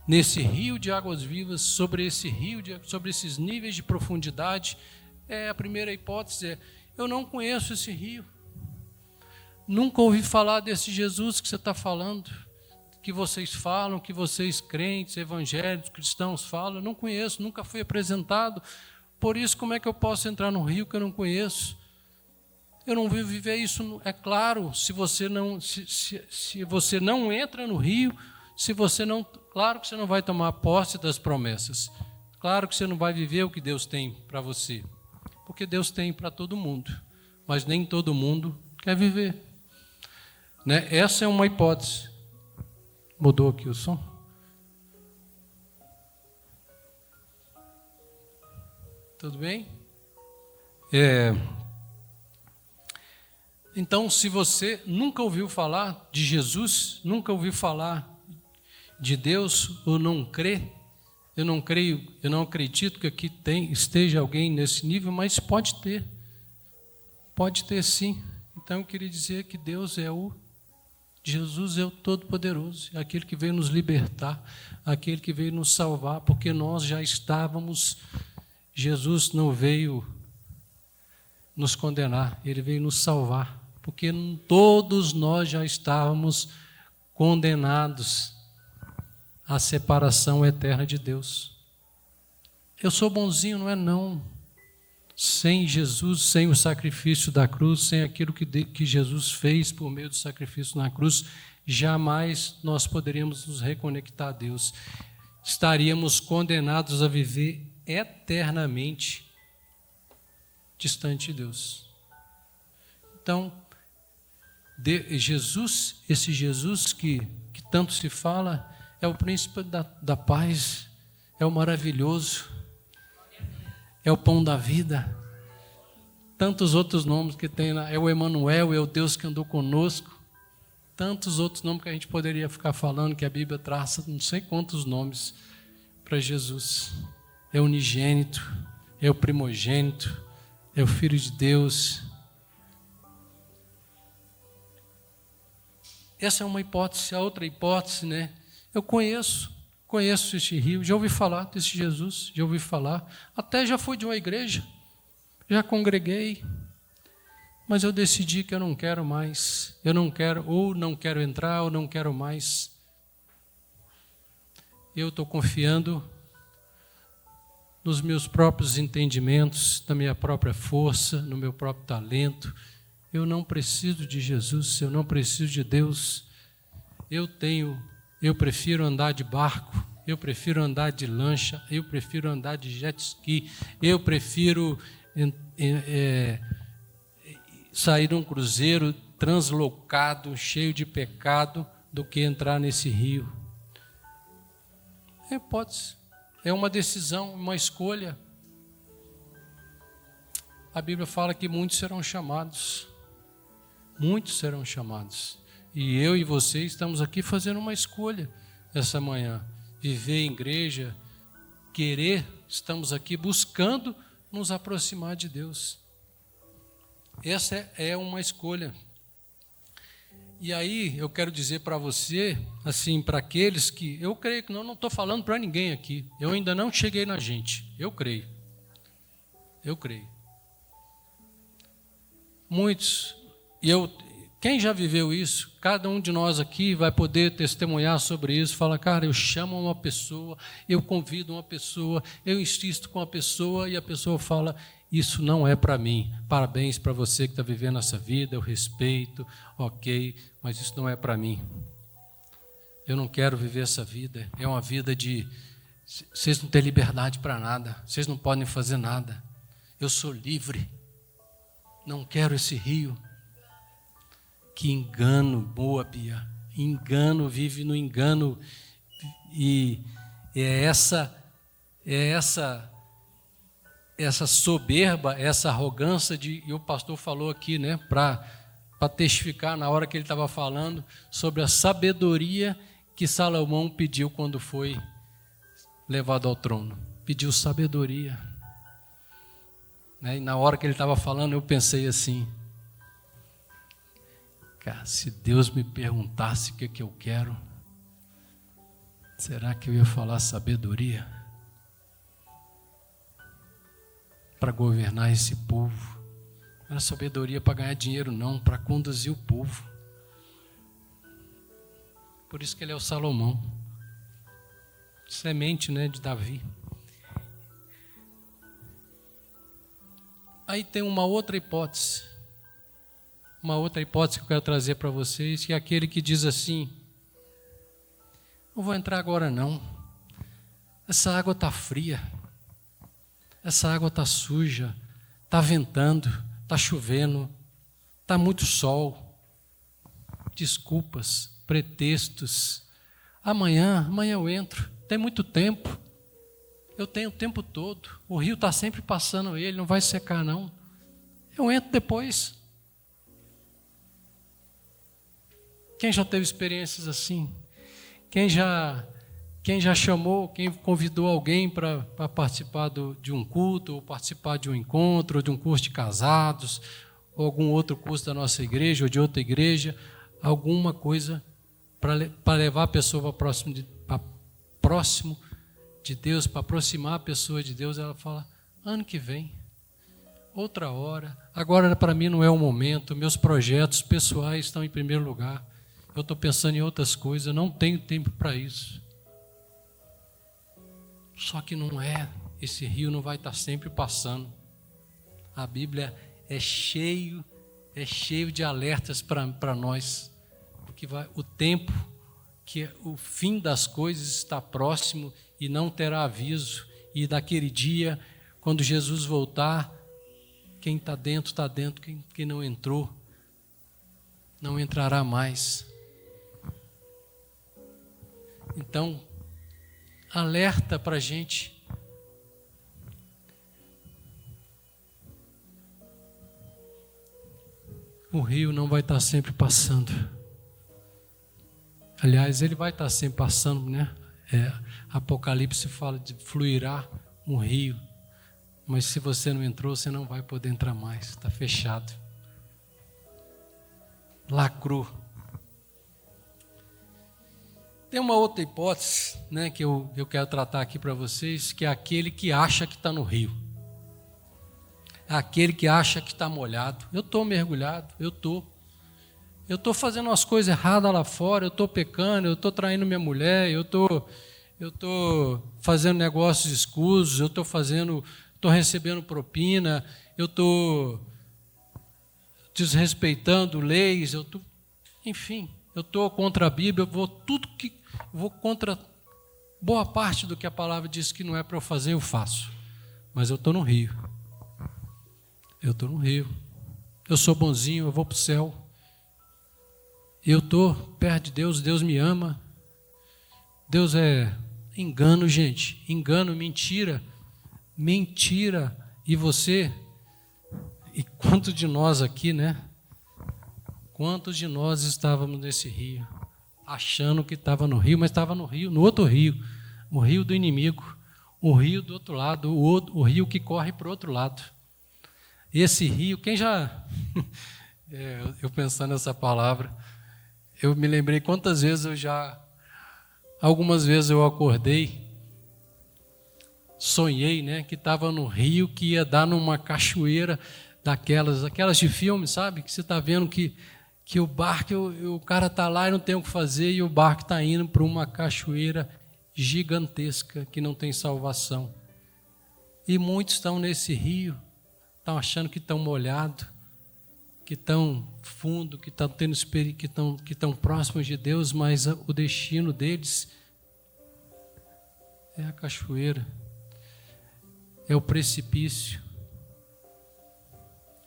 nesse rio de águas vivas, sobre esses níveis de profundidade, a primeira hipótese eu não conheço esse rio. Nunca ouvi falar desse Jesus que você está falando, que vocês falam, que vocês crentes, evangélicos, cristãos falam. Eu não conheço, nunca fui apresentado. Por isso, como é que eu posso entrar num rio que eu não conheço? Eu não vou viver isso. É claro, se você não entra no rio, claro que você não vai tomar posse das promessas. Claro que você não vai viver o que Deus tem para você. Porque Deus tem para todo mundo, mas nem todo mundo quer viver. Né? Essa é uma hipótese. Mudou aqui o som? Tudo bem? Então, se você nunca ouviu falar de Jesus, nunca ouviu falar de Deus, ou não crê, eu não acredito que aqui esteja alguém nesse nível, mas pode ter sim. Então eu queria dizer que Jesus é o Todo-Poderoso, aquele que veio nos libertar, aquele que veio nos salvar, porque nós já estávamos. Jesus não veio nos condenar, Ele veio nos salvar, porque todos nós já estávamos condenados à separação eterna de Deus. Eu sou bonzinho, não é não. Sem Jesus, sem o sacrifício da cruz, sem aquilo que Jesus fez por meio do sacrifício na cruz, jamais nós poderíamos nos reconectar a Deus. Estaríamos condenados a viver eternamente distante de Deus. Então, esse Jesus que tanto se fala, é o príncipe da paz, é o maravilhoso, é o pão da vida. Tantos outros nomes que tem lá, é o Emanuel, é o Deus que andou conosco. Tantos outros nomes que a gente poderia ficar falando, que a Bíblia traça, não sei quantos nomes para Jesus. É unigênito, é o primogênito, é o Filho de Deus. Essa é uma hipótese. A outra hipótese, né? Eu conheço este rio, já ouvi falar desse Jesus, já ouvi falar, até já fui de uma igreja, já congreguei, mas eu decidi que eu não quero mais, ou não quero entrar, ou não quero mais. Eu estou confiando nos meus próprios entendimentos, na minha própria força, no meu próprio talento. Eu não preciso de Jesus, eu não preciso de Deus. Eu prefiro andar de barco, eu prefiro andar de lancha, eu prefiro andar de jet ski, eu prefiro sair num cruzeiro translocado, cheio de pecado, do que entrar nesse rio. É hipótese, é uma decisão, uma escolha. A Bíblia fala que muitos serão chamados. Muitos serão chamados. E eu e você estamos aqui fazendo uma escolha essa manhã. Viver em igreja, querer, estamos aqui buscando nos aproximar de Deus. Essa é uma escolha. E aí eu quero dizer para você, assim, para aqueles que, eu creio que não estou falando para ninguém aqui, eu ainda não cheguei na gente, eu creio. Muitos, quem já viveu isso, cada um de nós aqui vai poder testemunhar sobre isso, fala, cara, eu chamo uma pessoa, eu convido uma pessoa, eu insisto com a pessoa e a pessoa fala, isso não é para mim. Parabéns para você que está vivendo essa vida, eu respeito, ok, mas isso não é para mim. Eu não quero viver essa vida, é uma vida de, vocês não têm liberdade para nada, vocês não podem fazer nada, eu sou livre, não quero esse rio. Que engano, boa Bia, engano, vive no engano, e é essa soberba, essa arrogância e o pastor falou aqui, né, para testificar na hora que ele estava falando sobre a sabedoria que Salomão pediu quando foi levado ao trono. Pediu sabedoria. Né, e na hora que ele estava falando, eu pensei assim, cara, se Deus me perguntasse o que eu quero, será que eu ia falar sabedoria? Para governar esse povo. Não era sabedoria para ganhar dinheiro, não, para conduzir o povo. Por isso que ele é o Salomão. Semente, né, de Davi. Aí tem uma outra hipótese. Uma outra hipótese que eu quero trazer para vocês, que é aquele que diz assim, não vou entrar agora não. Essa água está fria. Essa água está suja, está ventando, está chovendo, está muito sol. Desculpas, pretextos. Amanhã eu entro, tem muito tempo. Eu tenho o tempo todo. O rio está sempre passando ele, não vai secar não. Eu entro depois. Quem já teve experiências assim? Quem já chamou, quem convidou alguém para participar de um culto, ou participar de um encontro, ou de um curso de casados, ou algum outro curso da nossa igreja, ou de outra igreja, alguma coisa para levar a pessoa para próximo de Deus, para aproximar a pessoa de Deus, ela fala, ano que vem, outra hora, agora para mim não é o momento, meus projetos pessoais estão em primeiro lugar, eu estou pensando em outras coisas, eu não tenho tempo para isso. Só que não é, esse rio não vai estar sempre passando. A Bíblia é cheio de alertas para nós, porque o tempo, que o fim das coisas está próximo e não terá aviso, e daquele dia, quando Jesus voltar, quem está dentro, quem não entrou, não entrará mais. Então, alerta para a gente. O rio não vai estar sempre passando. Aliás, ele vai estar sempre passando, né? Apocalipse fala de fluirá um rio. Mas se você não entrou, você não vai poder entrar mais. Está fechado. Lacrou. Tem uma outra hipótese, né, que eu quero tratar aqui para vocês, que é aquele que acha que está no rio. É aquele que acha que está molhado. Eu estou mergulhado, eu estou fazendo umas coisas erradas lá fora, eu estou pecando, eu estou traindo minha mulher, eu estou fazendo negócios escusos, eu estou recebendo propina, eu estou desrespeitando leis, enfim, eu estou contra a Bíblia, eu vou contra Boa parte do que a palavra diz que não é para eu fazer, eu faço. Mas eu estou no rio. Eu estou no rio. Eu sou bonzinho, eu vou para o céu. Eu estou perto de Deus, Deus me ama. Deus é engano, gente. Engano, mentira. Mentira. E você, e quantos de nós aqui, né? Quantos de nós estávamos nesse rio? Achando que estava no rio, mas estava no rio, no outro rio. O rio do inimigo. O rio do outro lado. O rio que corre para o outro lado. Esse rio, quem já... eu pensando nessa palavra, eu me lembrei quantas vezes algumas vezes eu acordei, sonhei, né, que estava no rio, que ia dar numa cachoeira aquelas de filme, sabe? Que você está vendo que o barco, o cara está lá e não tem o que fazer, e o barco está indo para uma cachoeira gigantesca que não tem salvação. E muitos estão nesse rio, estão achando que estão molhados, que estão fundo, que estão tendo que estão próximos de Deus, mas o destino deles é a cachoeira, é o precipício.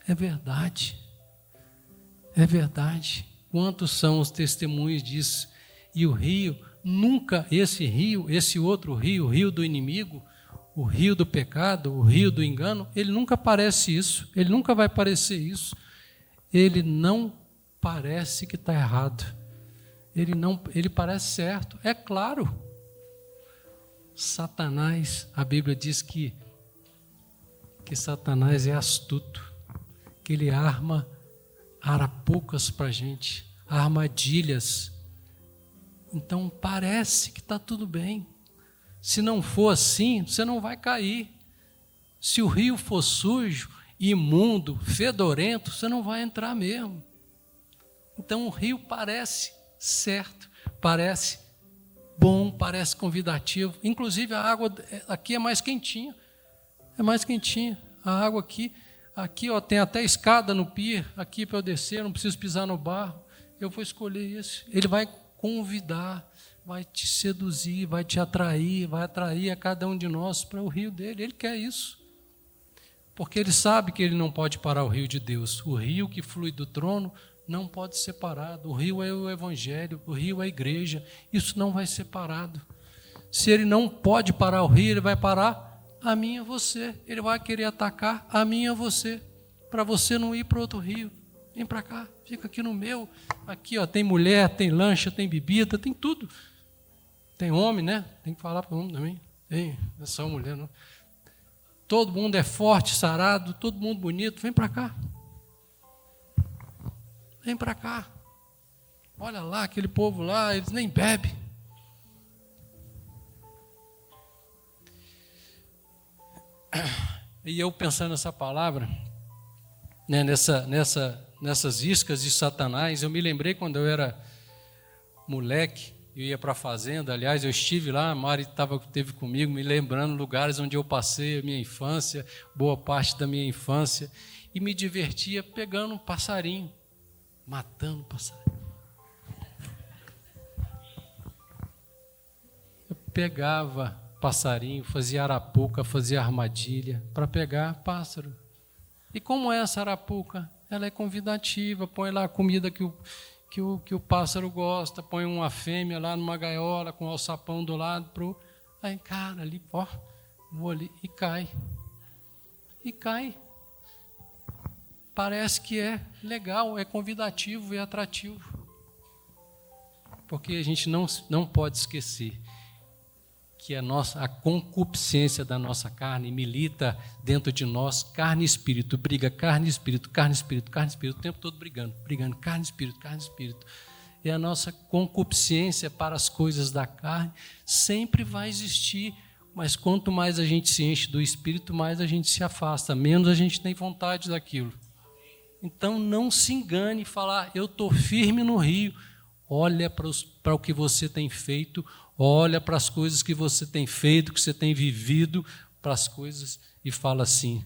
É verdade. É verdade. Quantos são os testemunhos disso? E o rio, nunca esse outro rio, o rio do inimigo, o rio do pecado, o rio do engano, ele nunca parece isso, ele nunca vai parecer isso. Ele não parece que está errado. Ele parece certo. É claro. Satanás, a Bíblia diz que Satanás é astuto, que ele arma arapucas para a gente, armadilhas. Então parece que está tudo bem. Se não for assim, você não vai cair. Se o rio for sujo, imundo, fedorento, você não vai entrar mesmo. Então o rio parece certo, parece bom, parece convidativo. Inclusive a água aqui é mais quentinha. É mais quentinha. A água aqui ó, tem até escada no pier, aqui para eu descer, não preciso pisar no barro. Eu vou escolher esse. Ele vai convidar, vai te seduzir, vai te atrair, vai atrair a cada um de nós para o rio dele. Ele quer isso. Porque ele sabe que ele não pode parar o rio de Deus. O rio que flui do trono não pode ser parado. O rio é o evangelho, o rio é a igreja. Isso não vai ser parado. Se ele não pode parar o rio, ele vai parar a mim e a você. Ele vai querer atacar a mim e a você, para você não ir para outro rio. Vem para cá, fica aqui no meu. Aqui ó, tem mulher, tem lancha, tem bebida, tem tudo. Tem homem, né? Tem que falar para o homem também. Tem, não é só mulher, não. Todo mundo é forte, sarado, todo mundo bonito. Vem para cá. Vem para cá. Olha lá, aquele povo lá, eles nem bebem. E eu pensando nessa palavra, né, nessas iscas de Satanás, eu me lembrei quando eu era moleque, eu ia para a fazenda. Aliás, eu estive lá, a Mari esteve comigo, me lembrando lugares onde eu passei a minha infância, boa parte da minha infância, e me divertia pegando um passarinho, matando passarinho. Eu pegava passarinho, fazia arapuca, fazia armadilha para pegar pássaro. E como é essa arapuca? Ela é convidativa, põe lá a comida que o pássaro gosta, põe uma fêmea lá numa gaiola com o alçapão do lado, aí, cara, ali, ó, vou ali, e cai. E cai. Parece que é legal, é convidativo, é atrativo. Porque a gente não pode esquecer que a concupiscência da nossa carne milita dentro de nós, carne e espírito, briga carne e espírito, carne e espírito, carne e espírito, o tempo todo brigando, carne e espírito, carne e espírito. E a nossa concupiscência para as coisas da carne sempre vai existir, mas quanto mais a gente se enche do espírito, mais a gente se afasta, menos a gente tem vontade daquilo. Então não se engane e falar, eu estou firme no rio. Olha para o que você tem feito, olha para as coisas que você tem feito, que você tem vivido, para as coisas, e fala assim,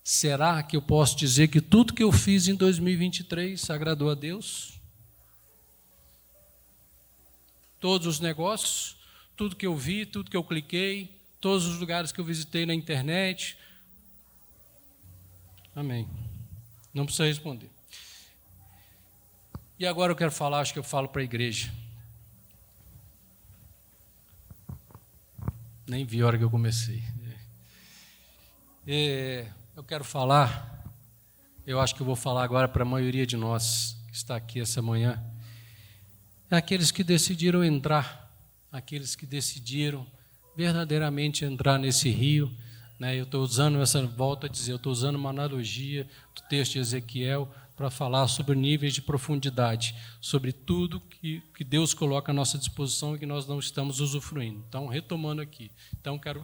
será que eu posso dizer que tudo que eu fiz em 2023 agradou a Deus? Todos os negócios, tudo que eu vi, tudo que eu cliquei, todos os lugares que eu visitei na internet. Amém. Não precisa responder. E agora eu quero falar, acho que eu falo para a igreja. Nem vi a hora que eu comecei. Eu quero falar, eu acho que eu vou falar agora para a maioria de nós que está aqui essa manhã. Aqueles que decidiram entrar, aqueles que decidiram verdadeiramente entrar nesse rio. Eu estou usando volto a dizer, eu estou usando uma analogia do texto de Ezequiel para falar sobre níveis de profundidade, sobre tudo que Deus coloca à nossa disposição e que nós não estamos usufruindo. Então, retomando aqui. Então, quero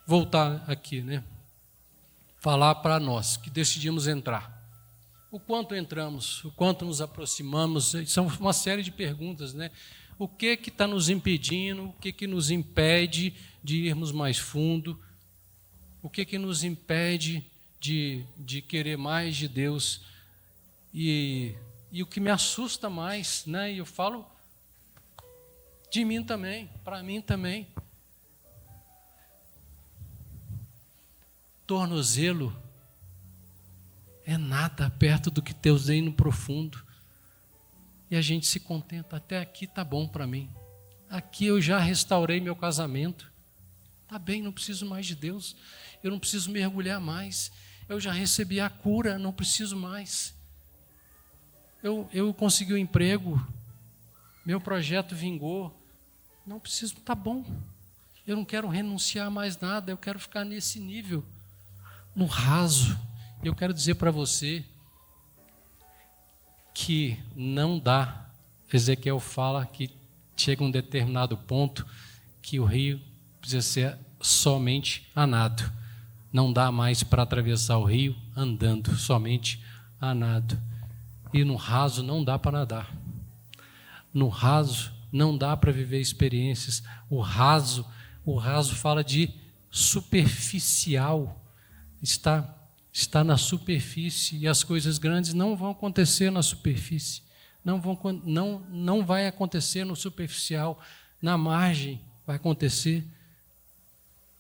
voltar aqui, falar para nós que decidimos entrar. O quanto entramos, o quanto nos aproximamos, são uma série de perguntas, O que está nos impedindo, o que nos impede de irmos mais fundo, o que nos impede de querer mais de Deus. E o que me assusta mais, e eu falo de mim também, para mim também, tornozelo é nada perto do que Deus tem no profundo. E a gente se contenta, até aqui está bom para mim. Aqui eu já restaurei meu casamento. Está bem, não preciso mais de Deus. Eu não preciso mergulhar mais. Eu já recebi a cura, não preciso mais. Eu consegui um emprego. Meu projeto vingou. Não preciso, está bom. Eu não quero renunciar a mais nada. Eu quero ficar nesse nível, no raso. Eu quero dizer para você que não dá. Ezequiel fala que chega um determinado ponto que o rio precisa ser somente a nado. Não dá mais para atravessar o rio andando, somente a nado. E no raso não dá para nadar. No raso não dá para viver experiências. O raso fala de superficial. Está na superfície, e as coisas grandes não vão acontecer na superfície, não vai acontecer no superficial, na margem vai acontecer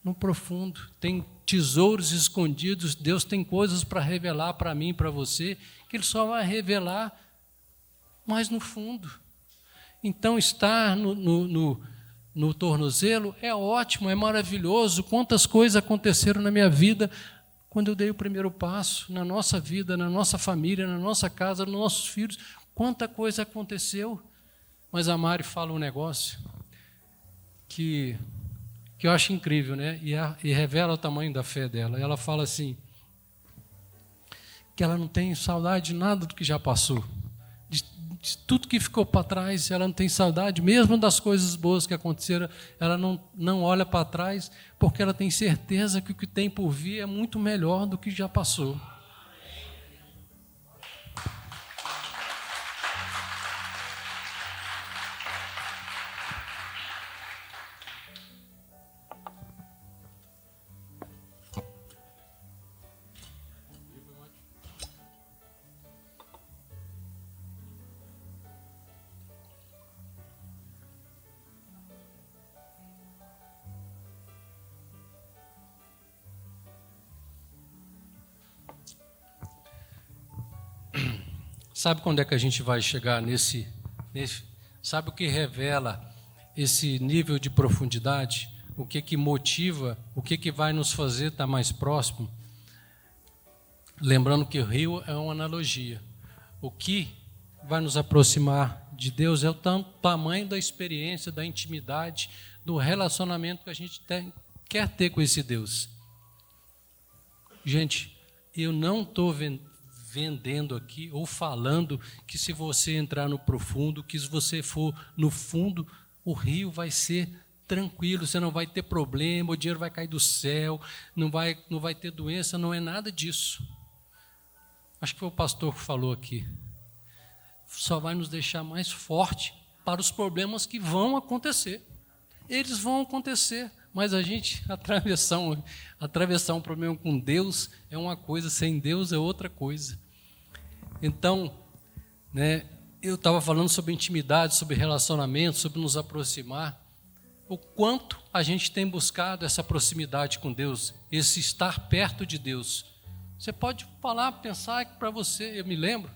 no profundo. Tem tesouros escondidos, Deus tem coisas para revelar para mim e para você, que Ele só vai revelar mais no fundo. Então, estar no tornozelo é ótimo, é maravilhoso. Quantas coisas aconteceram na minha vida quando eu dei o primeiro passo, na nossa vida, na nossa família, na nossa casa, nos nossos filhos. Quanta coisa aconteceu. Mas a Mari fala um negócio que eu acho incrível, e revela o tamanho da fé dela. Ela fala assim, que ela não tem saudade de nada do que já passou. De tudo que ficou para trás, ela não tem saudade, mesmo das coisas boas que aconteceram, ela não olha para trás, porque ela tem certeza que o que tem por vir é muito melhor do que já passou. Sabe quando é que a gente vai chegar nesse? Sabe o que revela esse nível de profundidade? O que motiva? O que vai nos fazer estar mais próximo? Lembrando que o rio é uma analogia. O que vai nos aproximar de Deus é o tamanho da experiência, da intimidade, do relacionamento que a gente quer ter com esse Deus. Gente, eu não estou vendendo aqui ou falando que se você entrar no profundo, que se você for no fundo, o rio vai ser tranquilo, você não vai ter problema, o dinheiro vai cair do céu, não vai ter doença, não é nada disso. Acho que foi o pastor que falou aqui. Só vai nos deixar mais forte para os problemas que vão acontecer. Eles vão acontecer, mas a gente atravessar um problema com Deus é uma coisa, sem Deus é outra coisa. Então, eu estava falando sobre intimidade, sobre relacionamento, sobre nos aproximar. o quanto a gente tem buscado essa proximidade com Deus, esse estar perto de Deus. Você pode falar, pensar que para você, eu me lembro,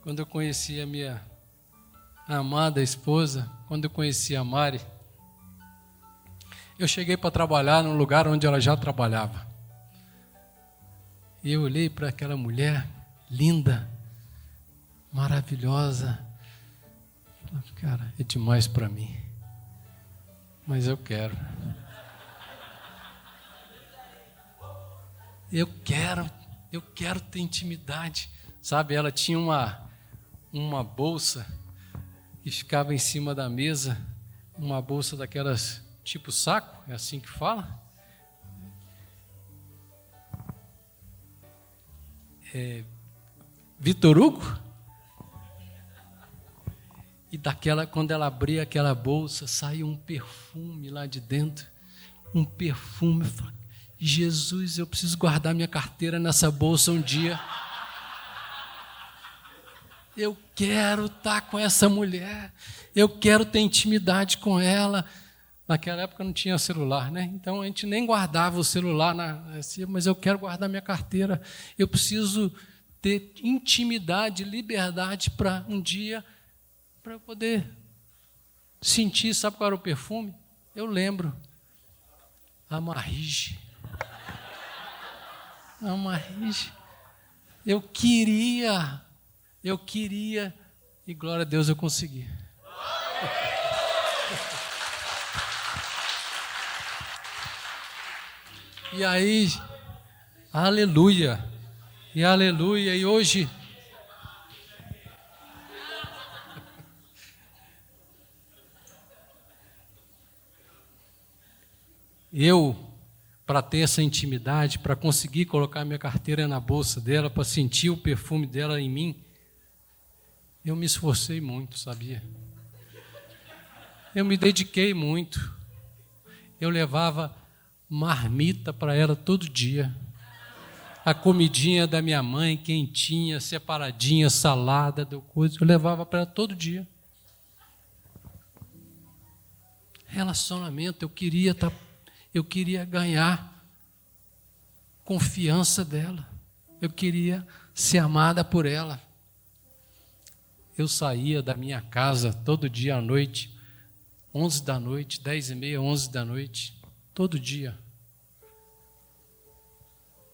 quando eu conheci a minha amada esposa, quando eu conheci a Mari, eu cheguei para trabalhar num lugar onde ela já trabalhava. E eu olhei para aquela mulher linda, maravilhosa. Cara, é demais para mim. Mas eu quero. Eu quero ter intimidade. Sabe, ela tinha uma bolsa que ficava em cima da mesa, uma bolsa daquelas tipo saco, é assim que fala? Vitor Hugo? E quando ela abria aquela bolsa, saía um perfume lá de dentro, um perfume. Eu falei, Jesus, eu preciso guardar minha carteira nessa bolsa um dia. Eu quero estar com essa mulher, eu quero ter intimidade com ela. Naquela época não tinha celular, né? Então a gente nem guardava o celular, mas eu quero guardar minha carteira. Eu preciso ter intimidade, liberdade para um dia, para eu poder sentir. Sabe qual era o perfume? Eu lembro. Amarige. Eu queria, e glória a Deus eu consegui. E aí, aleluia, e hoje, para ter essa intimidade, para conseguir colocar minha carteira na bolsa dela, para sentir o perfume dela em mim, eu me esforcei muito, sabia? Eu me dediquei muito, eu levava marmita para ela todo dia, a comidinha da minha mãe, quentinha, separadinha, salada, eu levava para ela todo dia. Relacionamento, eu queria ganhar confiança dela, eu queria ser amada por ela. Eu saía da minha casa todo dia à noite, 11 da noite, 10h30, 11 da noite, todo dia,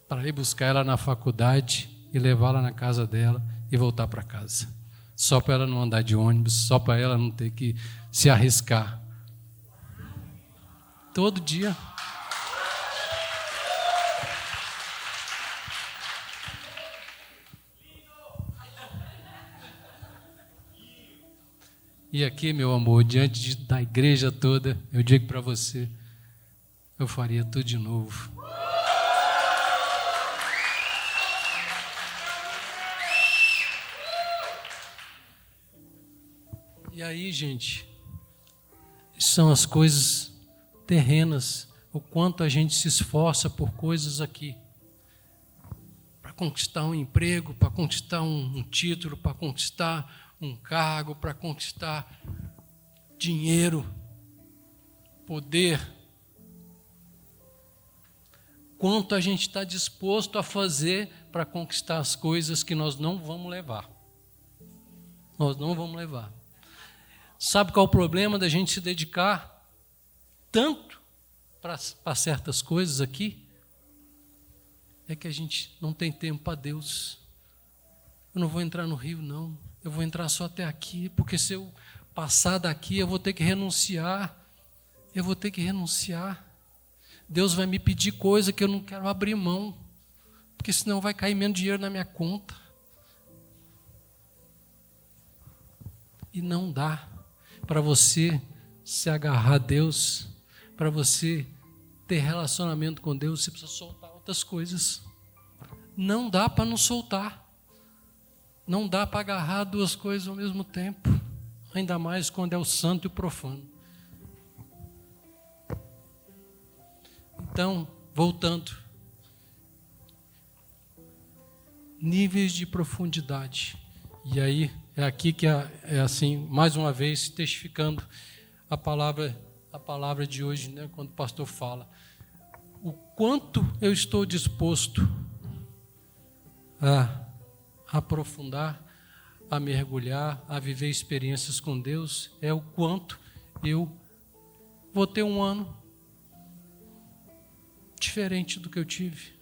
para ir buscar ela na faculdade e levá-la na casa dela e voltar para casa. Só para ela não andar de ônibus, só para ela não ter que se arriscar. Todo dia. E aqui, meu amor, diante da igreja toda, eu digo para você, eu faria tudo de novo. E aí, gente, são as coisas terrenas, o quanto a gente se esforça por coisas aqui, para conquistar um emprego, para conquistar um título, para conquistar um cargo, para conquistar dinheiro, poder. Quanto a gente está disposto a fazer para conquistar as coisas que nós não vamos levar. Nós não vamos levar. Sabe qual é o problema da gente se dedicar tanto para certas coisas aqui? É que a gente não tem tempo para Deus. Eu não vou entrar no rio, não. Eu vou entrar só até aqui, porque se eu passar daqui, eu vou ter que renunciar. Eu vou ter que renunciar. Deus vai me pedir coisa que eu não quero abrir mão, porque senão vai cair menos dinheiro na minha conta. E não dá para você se agarrar a Deus, para você ter relacionamento com Deus, você precisa soltar outras coisas. Não dá para não soltar. Não dá para agarrar duas coisas ao mesmo tempo, ainda mais quando é o santo e o profano. Então, voltando, níveis de profundidade. E aí é aqui que é assim, mais uma vez, testificando a palavra de hoje, né, quando o pastor fala. O quanto eu estou disposto a aprofundar, a mergulhar, a viver experiências com Deus, é o quanto eu vou ter um ano diferente do que eu tive.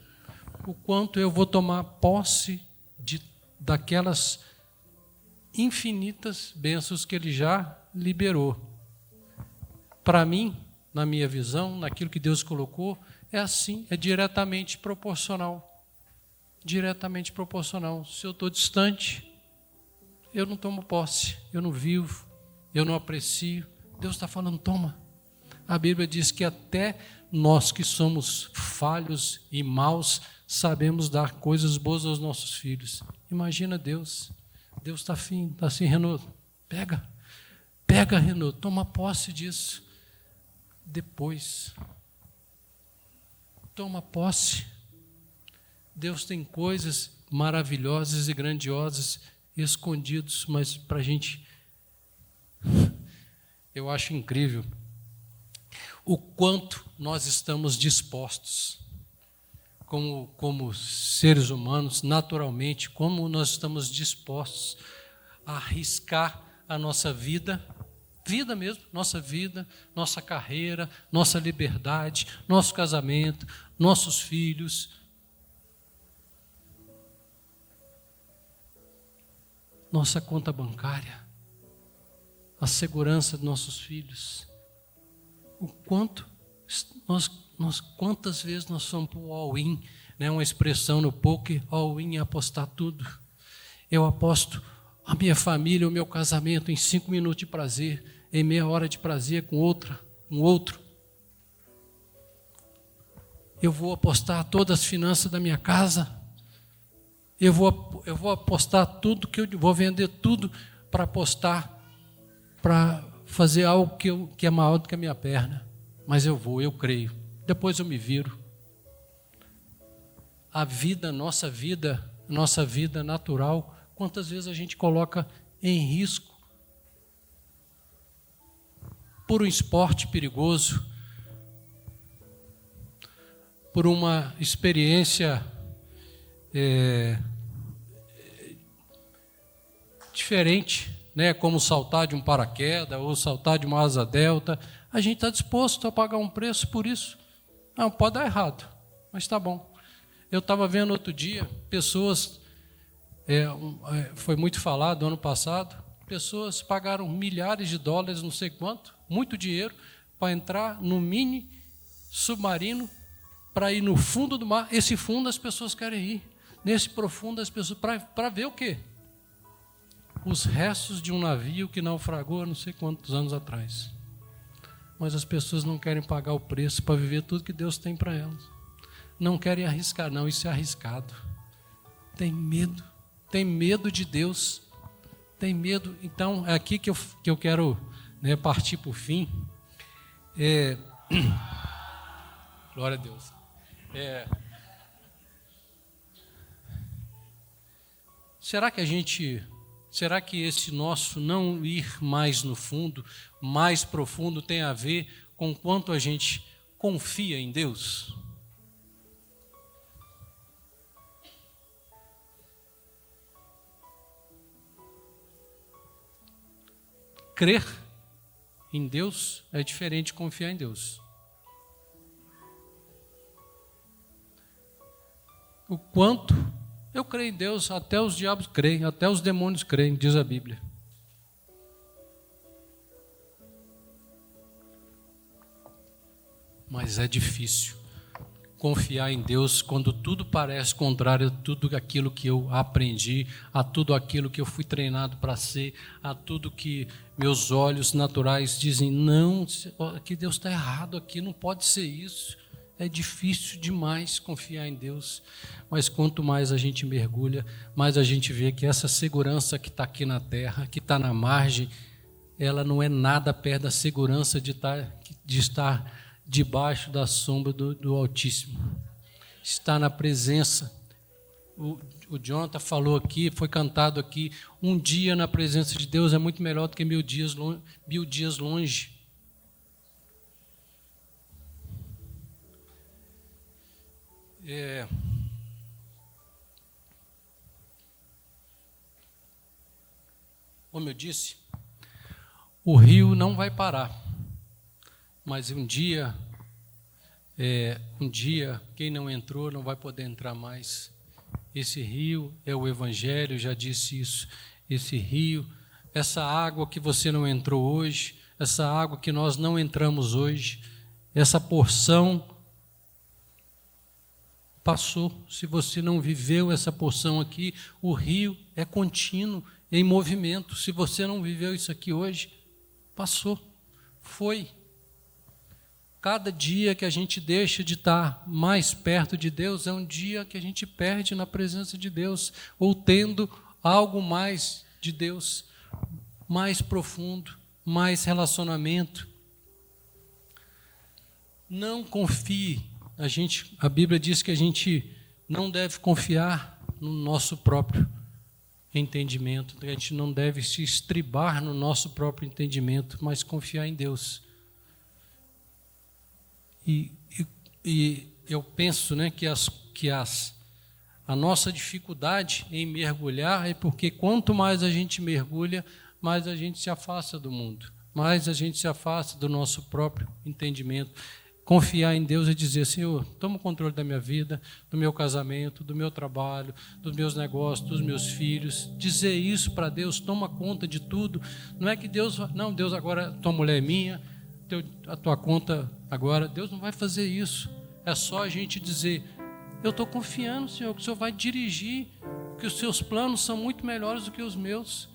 O quanto eu vou tomar posse daquelas infinitas bênçãos que Ele já liberou. Para mim, na minha visão, naquilo que Deus colocou, é assim, é diretamente proporcional. Diretamente proporcional. Se eu estou distante, eu não tomo posse, eu não vivo, eu não aprecio. Deus está falando, toma. A Bíblia diz que até nós que somos falhos e maus, sabemos dar coisas boas aos nossos filhos. Imagina Deus. Deus está assim, Renaud, pega, Renaud, toma posse disso. Depois, toma posse. Deus tem coisas maravilhosas e grandiosas escondidos, mas para a gente, eu acho incrível o quanto nós estamos dispostos, como seres humanos, naturalmente, como nós estamos dispostos a arriscar a nossa vida mesmo, nossa vida, nossa carreira, nossa liberdade, nosso casamento, nossos filhos, nossa conta bancária, a segurança dos nossos filhos. O quanto quantas vezes nós somos para o all-in, né? Uma expressão no poker, all-in é apostar tudo. Eu aposto a minha família, o meu casamento em 5 minutos de prazer, em meia hora de prazer com outro. Eu vou apostar todas as finanças da minha casa. Eu vou apostar tudo, vou vender tudo para apostar, para fazer algo que é maior do que a minha perna. Mas eu creio. Depois eu me viro. Nossa vida natural, quantas vezes a gente coloca em risco por um esporte perigoso, por uma experiência diferente, né, como saltar de um paraquedas ou saltar de uma asa delta. A gente está disposto a pagar um preço por isso. Não, pode dar errado, mas está bom. Eu estava vendo outro dia pessoas, foi muito falado ano passado, pessoas pagaram milhares de dólares, não sei quanto, muito dinheiro, para entrar no mini submarino, para ir no fundo do mar. Esse fundo as pessoas querem ir. Nesse profundo as pessoas, para ver o quê? Os restos de um navio que naufragou há não sei quantos anos atrás. Mas as pessoas não querem pagar o preço para viver tudo que Deus tem para elas. Não querem arriscar, não, isso é arriscado. Tem medo de Deus, tem medo. Então, é aqui que eu quero, né, partir para o fim. Glória a Deus. Será que esse nosso não ir mais no fundo, mais profundo, tem a ver com quanto a gente confia em Deus? Crer em Deus é diferente de confiar em Deus. O quanto eu creio em Deus, até os diabos creem, até os demônios creem, diz a Bíblia. Mas é difícil confiar em Deus quando tudo parece contrário a tudo aquilo que eu aprendi, a tudo aquilo que eu fui treinado para ser, a tudo que meus olhos naturais dizem, não, aqui Deus está errado, aqui não pode ser isso. É difícil demais confiar em Deus, mas quanto mais a gente mergulha, mais a gente vê que essa segurança que está aqui na terra, que está na margem, ela não é nada perto da segurança de estar debaixo da sombra do Altíssimo. Está na presença. o Jonathan falou aqui, foi cantado aqui, um dia na presença de Deus é muito melhor do que 1000 dias longe. Como eu disse, o rio não vai parar, mas um dia quem não entrou não vai poder entrar mais. Esse rio é o Evangelho, eu já disse isso. Esse rio, essa água que você não entrou hoje, essa água que nós não entramos hoje, essa porção passou. Se você não viveu essa porção aqui, o rio é contínuo, em movimento. Se você não viveu isso aqui hoje, passou, foi. Cada dia que a gente deixa de estar mais perto de Deus é um dia que a gente perde na presença de Deus, ou tendo algo mais de Deus, mais profundo, mais relacionamento. Não confie. A Bíblia diz que a gente não deve confiar no nosso próprio entendimento, a gente não deve se estribar no nosso próprio entendimento, mas confiar em Deus. E eu penso, né, que a nossa dificuldade em mergulhar é porque quanto mais a gente mergulha, mais a gente se afasta do mundo, mais a gente se afasta do nosso próprio entendimento. Confiar em Deus e dizer: Senhor, toma o controle da minha vida, do meu casamento, do meu trabalho, dos meus negócios, dos meus filhos. Dizer isso para Deus: toma conta de tudo. Não é que Deus, não, Deus, agora tua mulher é minha, a tua conta agora. Deus não vai fazer isso. É só a gente dizer: eu estou confiando, Senhor, que o Senhor vai dirigir, que os seus planos são muito melhores do que os meus.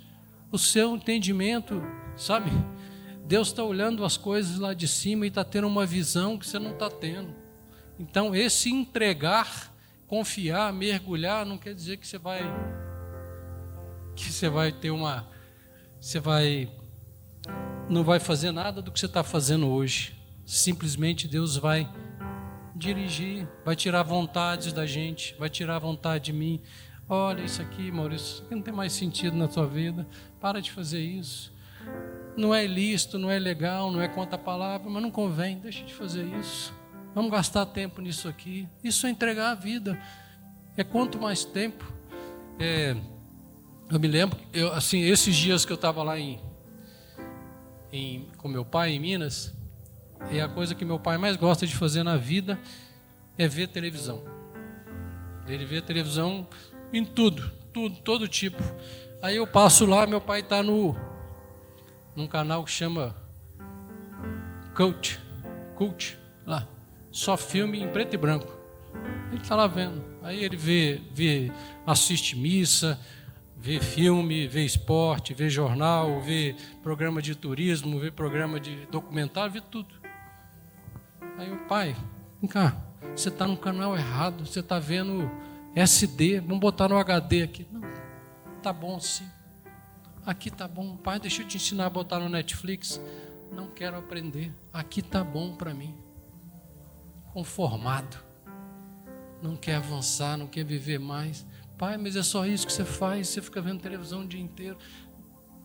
O seu entendimento, sabe? Deus está olhando as coisas lá de cima e está tendo uma visão que você não está tendo. Então, esse entregar, confiar, mergulhar, não quer dizer que você vai ter não vai fazer nada do que você está fazendo hoje. Simplesmente Deus vai dirigir, vai tirar vontades da gente, vai tirar vontade de mim. Olha isso aqui, Maurício, isso aqui não tem mais sentido na tua vida, para de fazer isso. Não é ilícito, não é legal, não é contra a palavra, mas não convém, deixa de fazer isso. Vamos gastar tempo nisso aqui. Isso é entregar a vida. É quanto mais tempo. Eu me lembro, esses dias que eu estava lá com meu pai em Minas, e a coisa que meu pai mais gosta de fazer na vida é ver televisão. Ele vê televisão em tudo, todo tipo. Aí eu passo lá, meu pai está num canal que chama Cult, lá, só filme em preto e branco. Ele está lá vendo. Aí ele assiste missa, vê filme, vê esporte, vê jornal, vê programa de turismo, vê programa de documentário, vê tudo. Aí o pai, vem cá, você está no canal errado, você está vendo SD, vamos botar no HD aqui. Não, tá bom sim. Aqui tá bom, pai, deixa eu te ensinar a botar no Netflix. Não quero aprender, aqui tá bom para mim. Conformado, não quer avançar, não quer viver mais. Pai, mas é só isso que você faz, você fica vendo televisão o dia inteiro.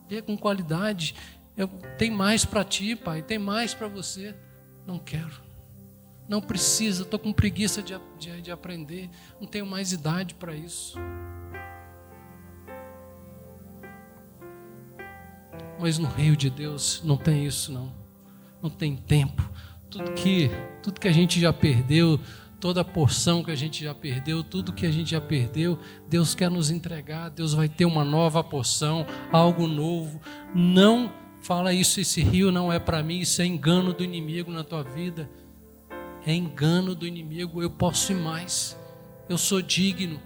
Vê com qualidade, tem mais para ti, pai, tem mais para você. Não quero, não precisa, estou com preguiça de aprender, não tenho mais idade para isso. Mas no reino de Deus não tem isso, não tem tempo. Tudo que a gente já perdeu, toda a porção que a gente já perdeu, tudo que a gente já perdeu, Deus quer nos entregar. Deus vai ter uma nova porção, algo novo. Não fala isso, esse rio não é para mim, isso é engano do inimigo na tua vida. É engano do inimigo, eu posso ir mais, eu sou digno.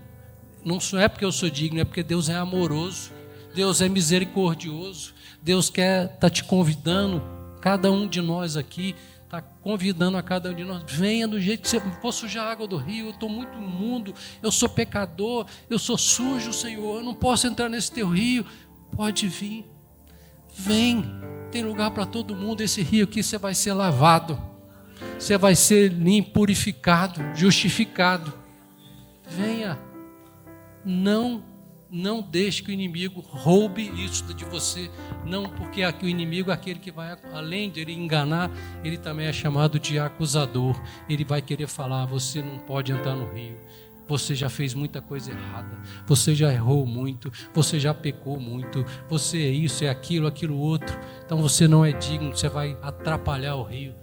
Não é porque eu sou digno, é porque Deus é amoroso, Deus é misericordioso. Deus está te convidando, cada um de nós aqui, está convidando a cada um de nós: venha do jeito que você for sujar a água do rio, eu estou muito imundo, eu sou pecador, eu sou sujo, Senhor, eu não posso entrar nesse teu rio. Pode vir, vem, tem lugar para todo mundo. Esse rio aqui você vai ser lavado, você vai ser limpo, purificado, justificado. Venha, Não deixe que o inimigo roube isso de você. Não, porque o inimigo é aquele que vai, além de ele enganar, ele também é chamado de acusador. Ele vai querer falar: você não pode entrar no rio. Você já fez muita coisa errada. Você já errou muito. Você já pecou muito. Você é isso, é aquilo, aquilo outro. Então você não é digno. Você vai atrapalhar o rio.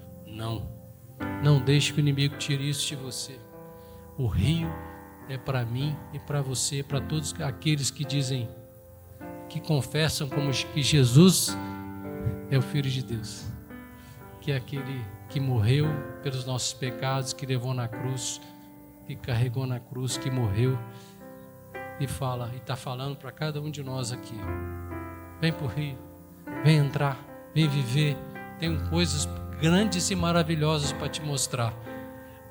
Não deixe que o inimigo tire isso de você. O rio é para mim e para você, para todos aqueles que dizem, que confessam como que Jesus é o Filho de Deus, que é aquele que morreu pelos nossos pecados, que levou na cruz, que carregou na cruz, que morreu, e fala, e está falando para cada um de nós aqui: vem para o rio, vem entrar, vem viver, tenho coisas grandes e maravilhosas para te mostrar,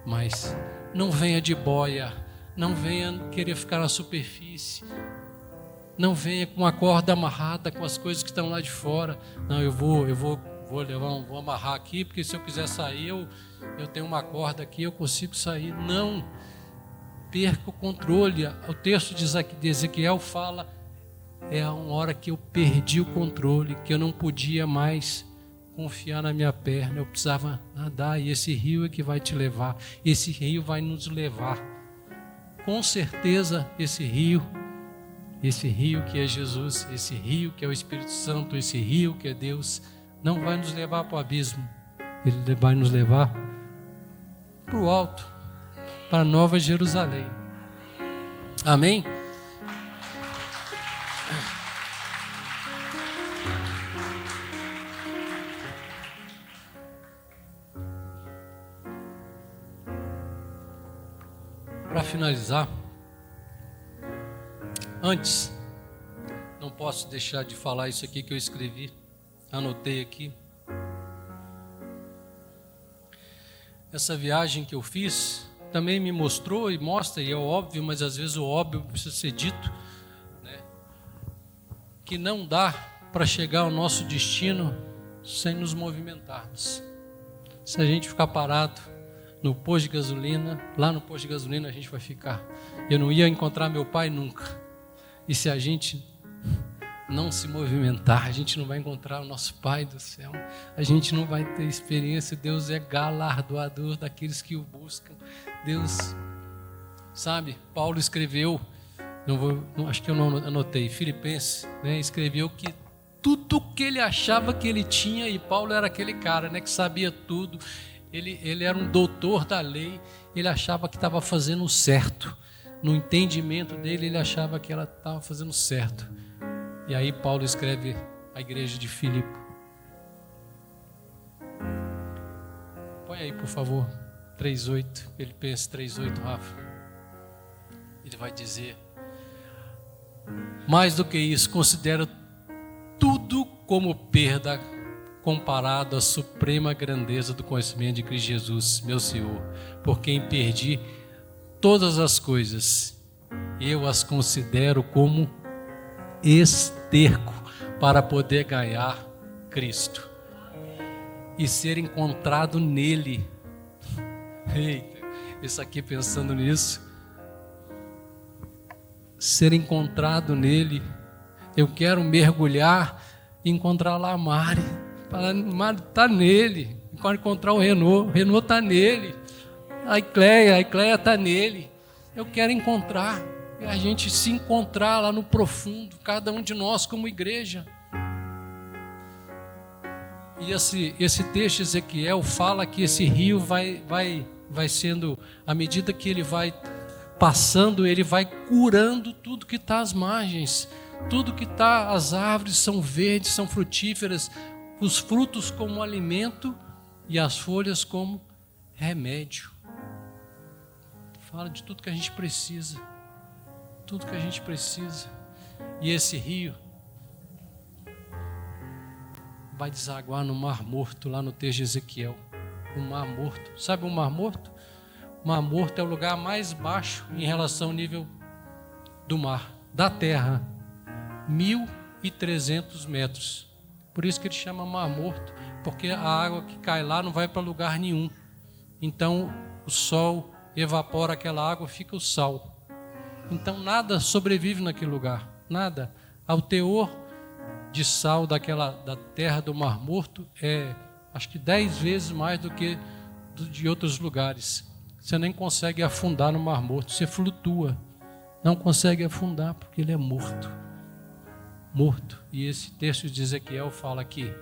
mas não venha de boia, não venha querer ficar na superfície, não venha com a corda amarrada com as coisas que estão lá de fora. Não, eu vou amarrar aqui, porque se eu quiser sair, eu tenho uma corda aqui, eu consigo sair. Não perca o controle. O texto de Ezequiel fala: é a hora que eu perdi o controle, que eu não podia mais confiar na minha perna, eu precisava nadar, e esse rio é que vai te levar, esse rio vai nos levar. Com certeza esse rio que é Jesus, esse rio que é o Espírito Santo, esse rio que é Deus, não vai nos levar para o abismo, ele vai nos levar para o alto, para a Nova Jerusalém. Amém? Para finalizar, antes, não posso deixar de falar isso aqui que eu escrevi, anotei aqui. Essa viagem que eu fiz também me mostrou e mostra, e é óbvio, mas às vezes o óbvio precisa ser dito, né? Que não dá para chegar ao nosso destino sem nos movimentarmos. Se a gente ficar parado no posto de gasolina, lá no posto de gasolina a gente vai ficar. Eu não ia encontrar meu pai nunca. E se a gente não se movimentar, a gente não vai encontrar o nosso Pai do céu. A gente não vai ter experiência. Deus é galardoador daqueles que o buscam. Deus, sabe, Paulo escreveu, acho que eu não anotei, Filipenses, né, escreveu que tudo que ele achava que ele tinha, e Paulo era aquele cara, né, que sabia tudo. Ele era um doutor da lei, ele achava que estava fazendo o certo. No entendimento dele, ele achava que ela estava fazendo certo. E aí Paulo escreve à igreja de Filipe. Põe aí, por favor, 3:8, Filipenses 3:8, Rafa. Ele vai dizer: mais do que isso, considero tudo como perda comparado à suprema grandeza do conhecimento de Cristo Jesus, meu Senhor, por quem perdi todas as coisas, eu as considero como esterco para poder ganhar Cristo e ser encontrado nele. Eita, isso aqui pensando nisso, ser encontrado nele. Eu quero mergulhar e encontrar lá a Mari. Mari está nele. Quero encontrar o Renault está nele. A Icleia está nele. Eu quero encontrar, a gente se encontrar lá no profundo, cada um de nós como igreja. E esse texto de Ezequiel fala que esse rio vai sendo, à medida que ele vai passando, ele vai curando tudo que está às margens, tudo que está, as árvores são verdes, são frutíferas, os frutos como alimento e as folhas como remédio. Fala de tudo que a gente precisa, tudo que a gente precisa. E esse rio vai desaguar no Mar Morto, lá no texto de Ezequiel. O Mar Morto, sabe o Mar Morto? O Mar Morto é o lugar mais baixo em relação ao nível do mar, da terra, 1.300 metros. Por isso que ele chama Mar Morto, porque a água que cai lá não vai para lugar nenhum. Então o sol evapora aquela água, fica o sal. Então nada sobrevive naquele lugar, nada. Ao teor de sal da terra do Mar Morto é, acho que 10 vezes mais do que de outros lugares. Você nem consegue afundar no Mar Morto, você flutua, não consegue afundar porque ele é morto. Morto. E esse texto de Ezequiel fala que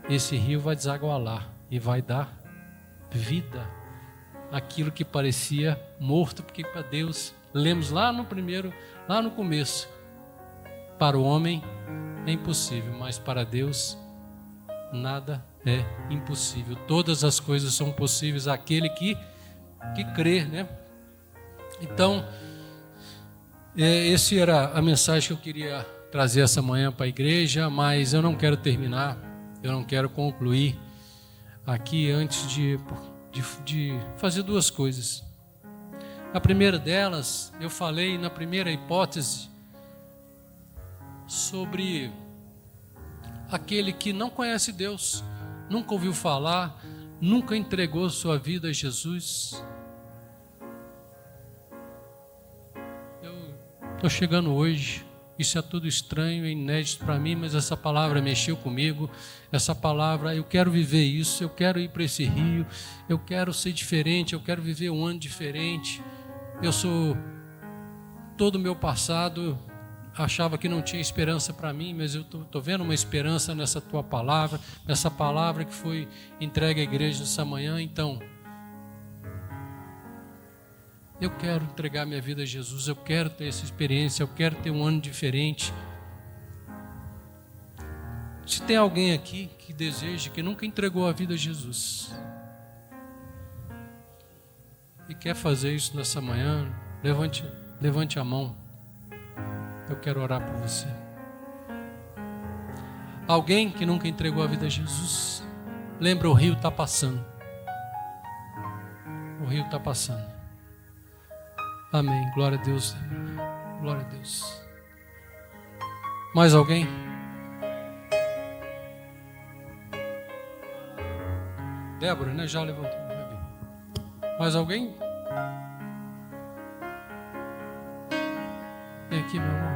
esse rio vai desaguar lá e vai dar vida àquilo que parecia morto, porque para Deus, lemos lá no começo, para o homem é impossível, mas para Deus nada é impossível. Todas as coisas são possíveis àquele que crê, né? Então, essa era a mensagem que eu queria trazer essa manhã para a igreja, mas eu não quero terminar, eu não quero concluir aqui antes de fazer duas coisas. A primeira delas, eu falei na primeira hipótese sobre aquele que não conhece Deus, nunca ouviu falar, nunca entregou sua vida a Jesus. Eu estou chegando hoje, isso é tudo estranho, é inédito para mim, mas essa palavra mexeu comigo, essa palavra, eu quero viver isso, eu quero ir para esse rio, eu quero ser diferente, eu quero viver um ano diferente. Todo o meu passado achava que não tinha esperança para mim, mas eu estou vendo uma esperança nessa tua palavra, nessa palavra que foi entregue à igreja essa manhã. Então, eu quero entregar minha vida a Jesus, eu quero ter essa experiência, eu quero ter um ano diferente. Se tem alguém aqui que deseja, que nunca entregou a vida a Jesus e quer fazer isso nessa manhã, levante a mão. Eu quero orar por você. Alguém que nunca entregou a vida a Jesus, lembra, o rio está passando. O rio está passando. Amém. Glória a Deus. Glória a Deus. Mais alguém? Débora, né? Já levantou. Mais alguém? Vem aqui, meu amor.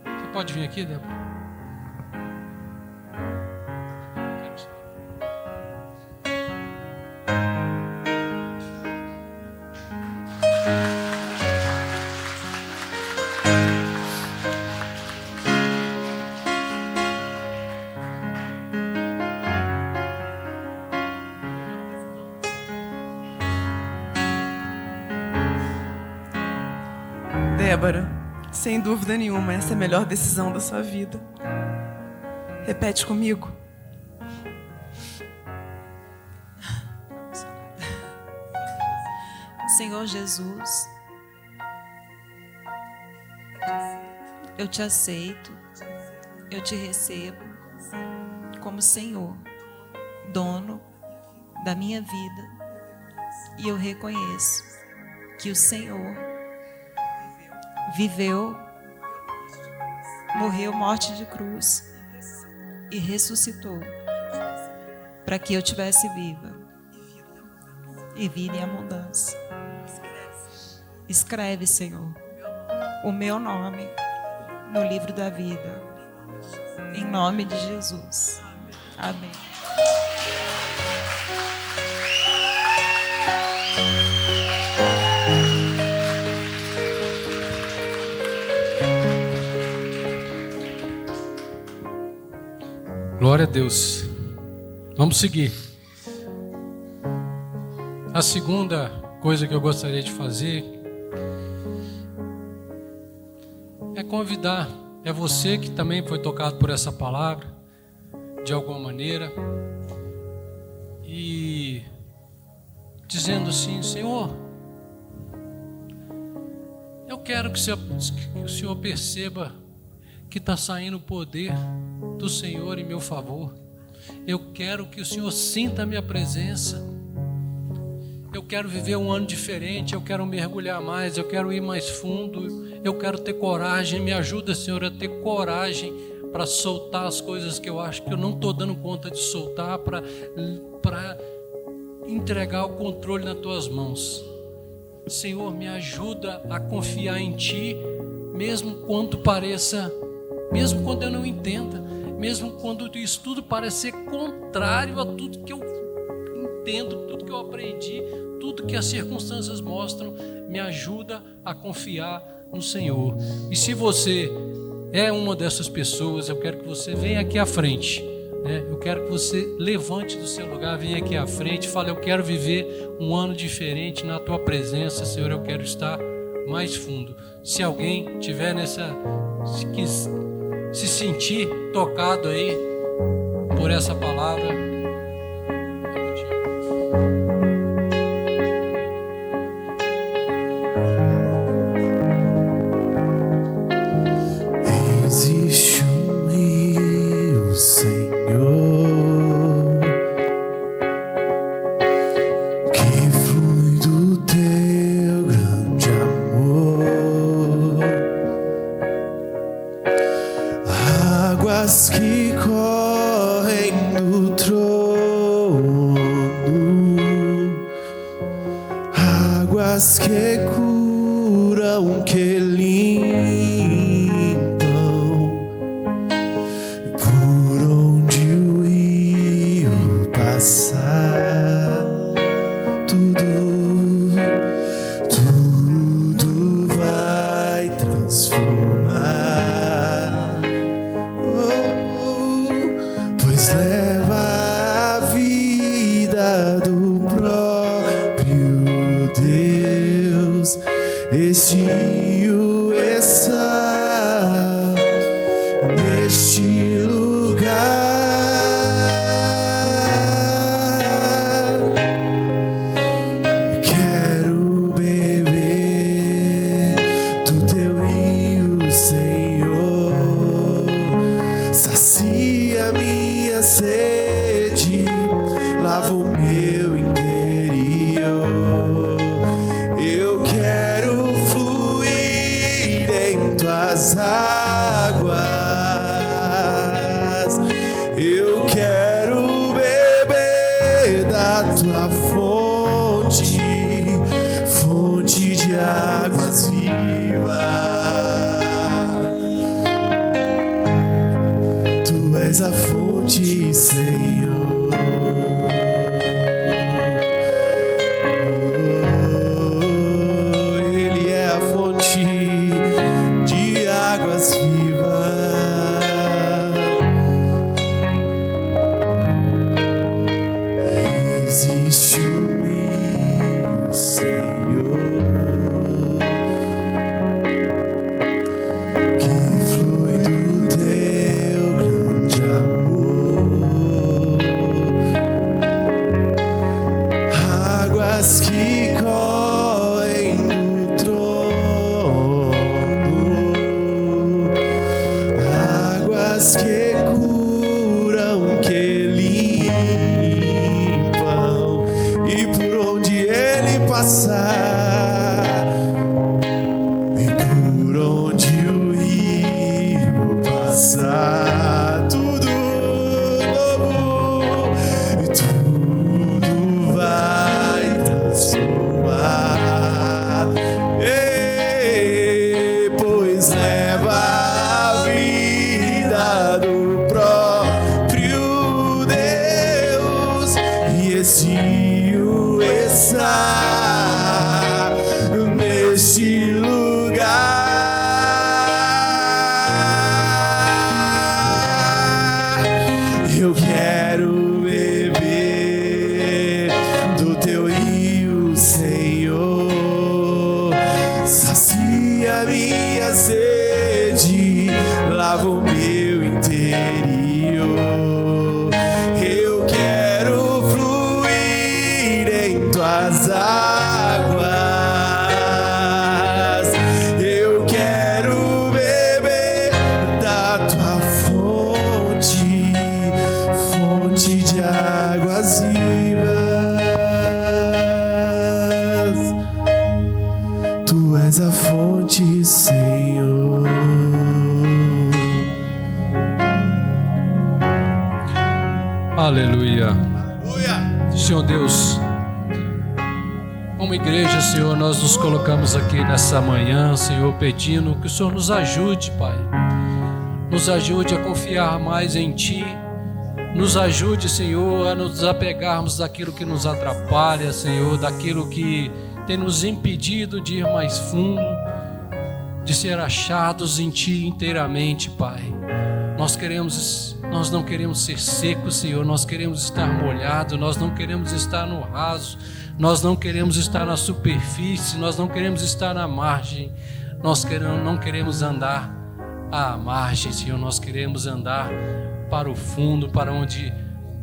Você pode vir aqui, Débora? Débora, sem dúvida nenhuma, essa é a melhor decisão da sua vida. Repete comigo. Senhor Jesus, eu te aceito, eu te recebo como Senhor, dono da minha vida, e eu reconheço que o Senhor viveu, morreu morte de cruz e ressuscitou para que eu tivesse viva e vida em abundância. Escreve, Senhor, o meu nome no livro da vida, em nome de Jesus. Amém. Glória a Deus. Vamos seguir. A segunda coisa que eu gostaria de fazer é convidar, é você que também foi tocado por essa palavra, de alguma maneira, e dizendo assim: Senhor, eu quero que o Senhor perceba que está saindo o poder do Senhor em meu favor. Eu quero que o Senhor sinta a minha presença. Eu quero viver um ano diferente, eu quero mergulhar mais, eu quero ir mais fundo, eu quero ter coragem. Me ajuda, Senhor, a ter coragem para soltar as coisas que eu acho que eu não estou dando conta de soltar, para entregar o controle nas tuas mãos. Senhor, me ajuda a confiar em Ti, mesmo quando pareça, mesmo quando eu não entenda, mesmo quando isso tudo parecer contrário a tudo que eu entendo, tudo que eu aprendi, tudo que as circunstâncias mostram. Me ajuda a confiar no Senhor. E se você é uma dessas pessoas, eu quero que você venha aqui à frente, né? Eu quero que você levante do seu lugar, venha aqui à frente e fale: eu quero viver um ano diferente na Tua presença, Senhor, eu quero estar mais fundo. Se alguém tiver se sentir tocado aí por essa palavra, existe um rio, Senhor, que flui do Teu grande amor, águas que correm do trono, águas que curam, que limpam, por onde o rio passar, tudo vai transformar. Pois leva a vida do próprio Deus. Este rio está neste lugar. Quero beber do Teu rio, Senhor. Sacia minha sede, lava o meu interior. Eu quero fluir em Tuas águas. Eu quero beber da Tua fonte, fonte de águas vivas. Tu és a fonte, Senhor. Ele é a fonte de águas vivas. Existe um rio, Senhor, que flui do Teu grande amor, águas que correm do trono, águas que curam, que limpam, e por onde Ele passar, e por onde o rio passar, tudo novo, e tudo vai transformar. Ei, pois leva a vida do próprio Deus, e esse rio está neste lugar. Eu quero beber do Teu rio, Senhor. Sacia minha sede, lava o meu interior. Eu quero fluir em Tuas águas. Eu quero beber da Tua fonte, fonte de águas vivas. Tu és a fonte, Senhor. aleluia. Senhor Deus, Como igreja, Senhor, nós nos colocamos aqui nessa manhã, Senhor, pedindo que o Senhor nos ajude, Pai. Nos ajude a confiar mais em Ti. Nos ajude, Senhor, a nos apegarmos daquilo que nos atrapalha, Senhor, daquilo que tem nos impedido de ir mais fundo, de ser achados em Ti inteiramente, Pai. Nós não queremos ser secos, Senhor, nós queremos estar molhados, nós não queremos estar no raso, nós não queremos estar na superfície, nós não queremos estar na margem, não queremos andar à margem, Senhor, nós queremos andar para o fundo, para onde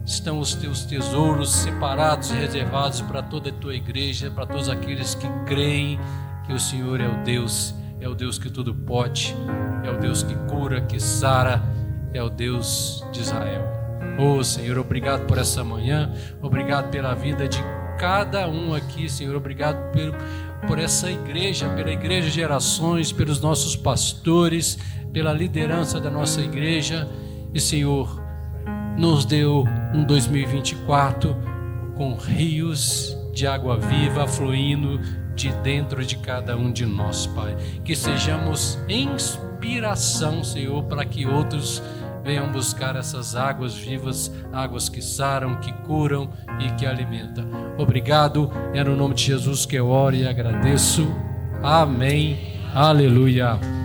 estão os Teus tesouros separados e reservados para toda a Tua igreja, para todos aqueles que creem que o Senhor é o Deus que tudo pode, é o Deus que cura, que sara, é o Deus de Israel. Oh, Senhor, obrigado por essa manhã, obrigado pela vida de cada um aqui, Senhor, obrigado por essa igreja, pela Igreja Gerações, pelos nossos pastores, pela liderança da nossa igreja. E, Senhor, nos deu um 2024 com rios de água viva fluindo de dentro de cada um de nós, Pai. Que sejamos inspiração, Senhor, para que outros venham buscar essas águas vivas, águas que saram, que curam e que alimentam. Obrigado, é no nome de Jesus que eu oro e agradeço. Amém. Aleluia.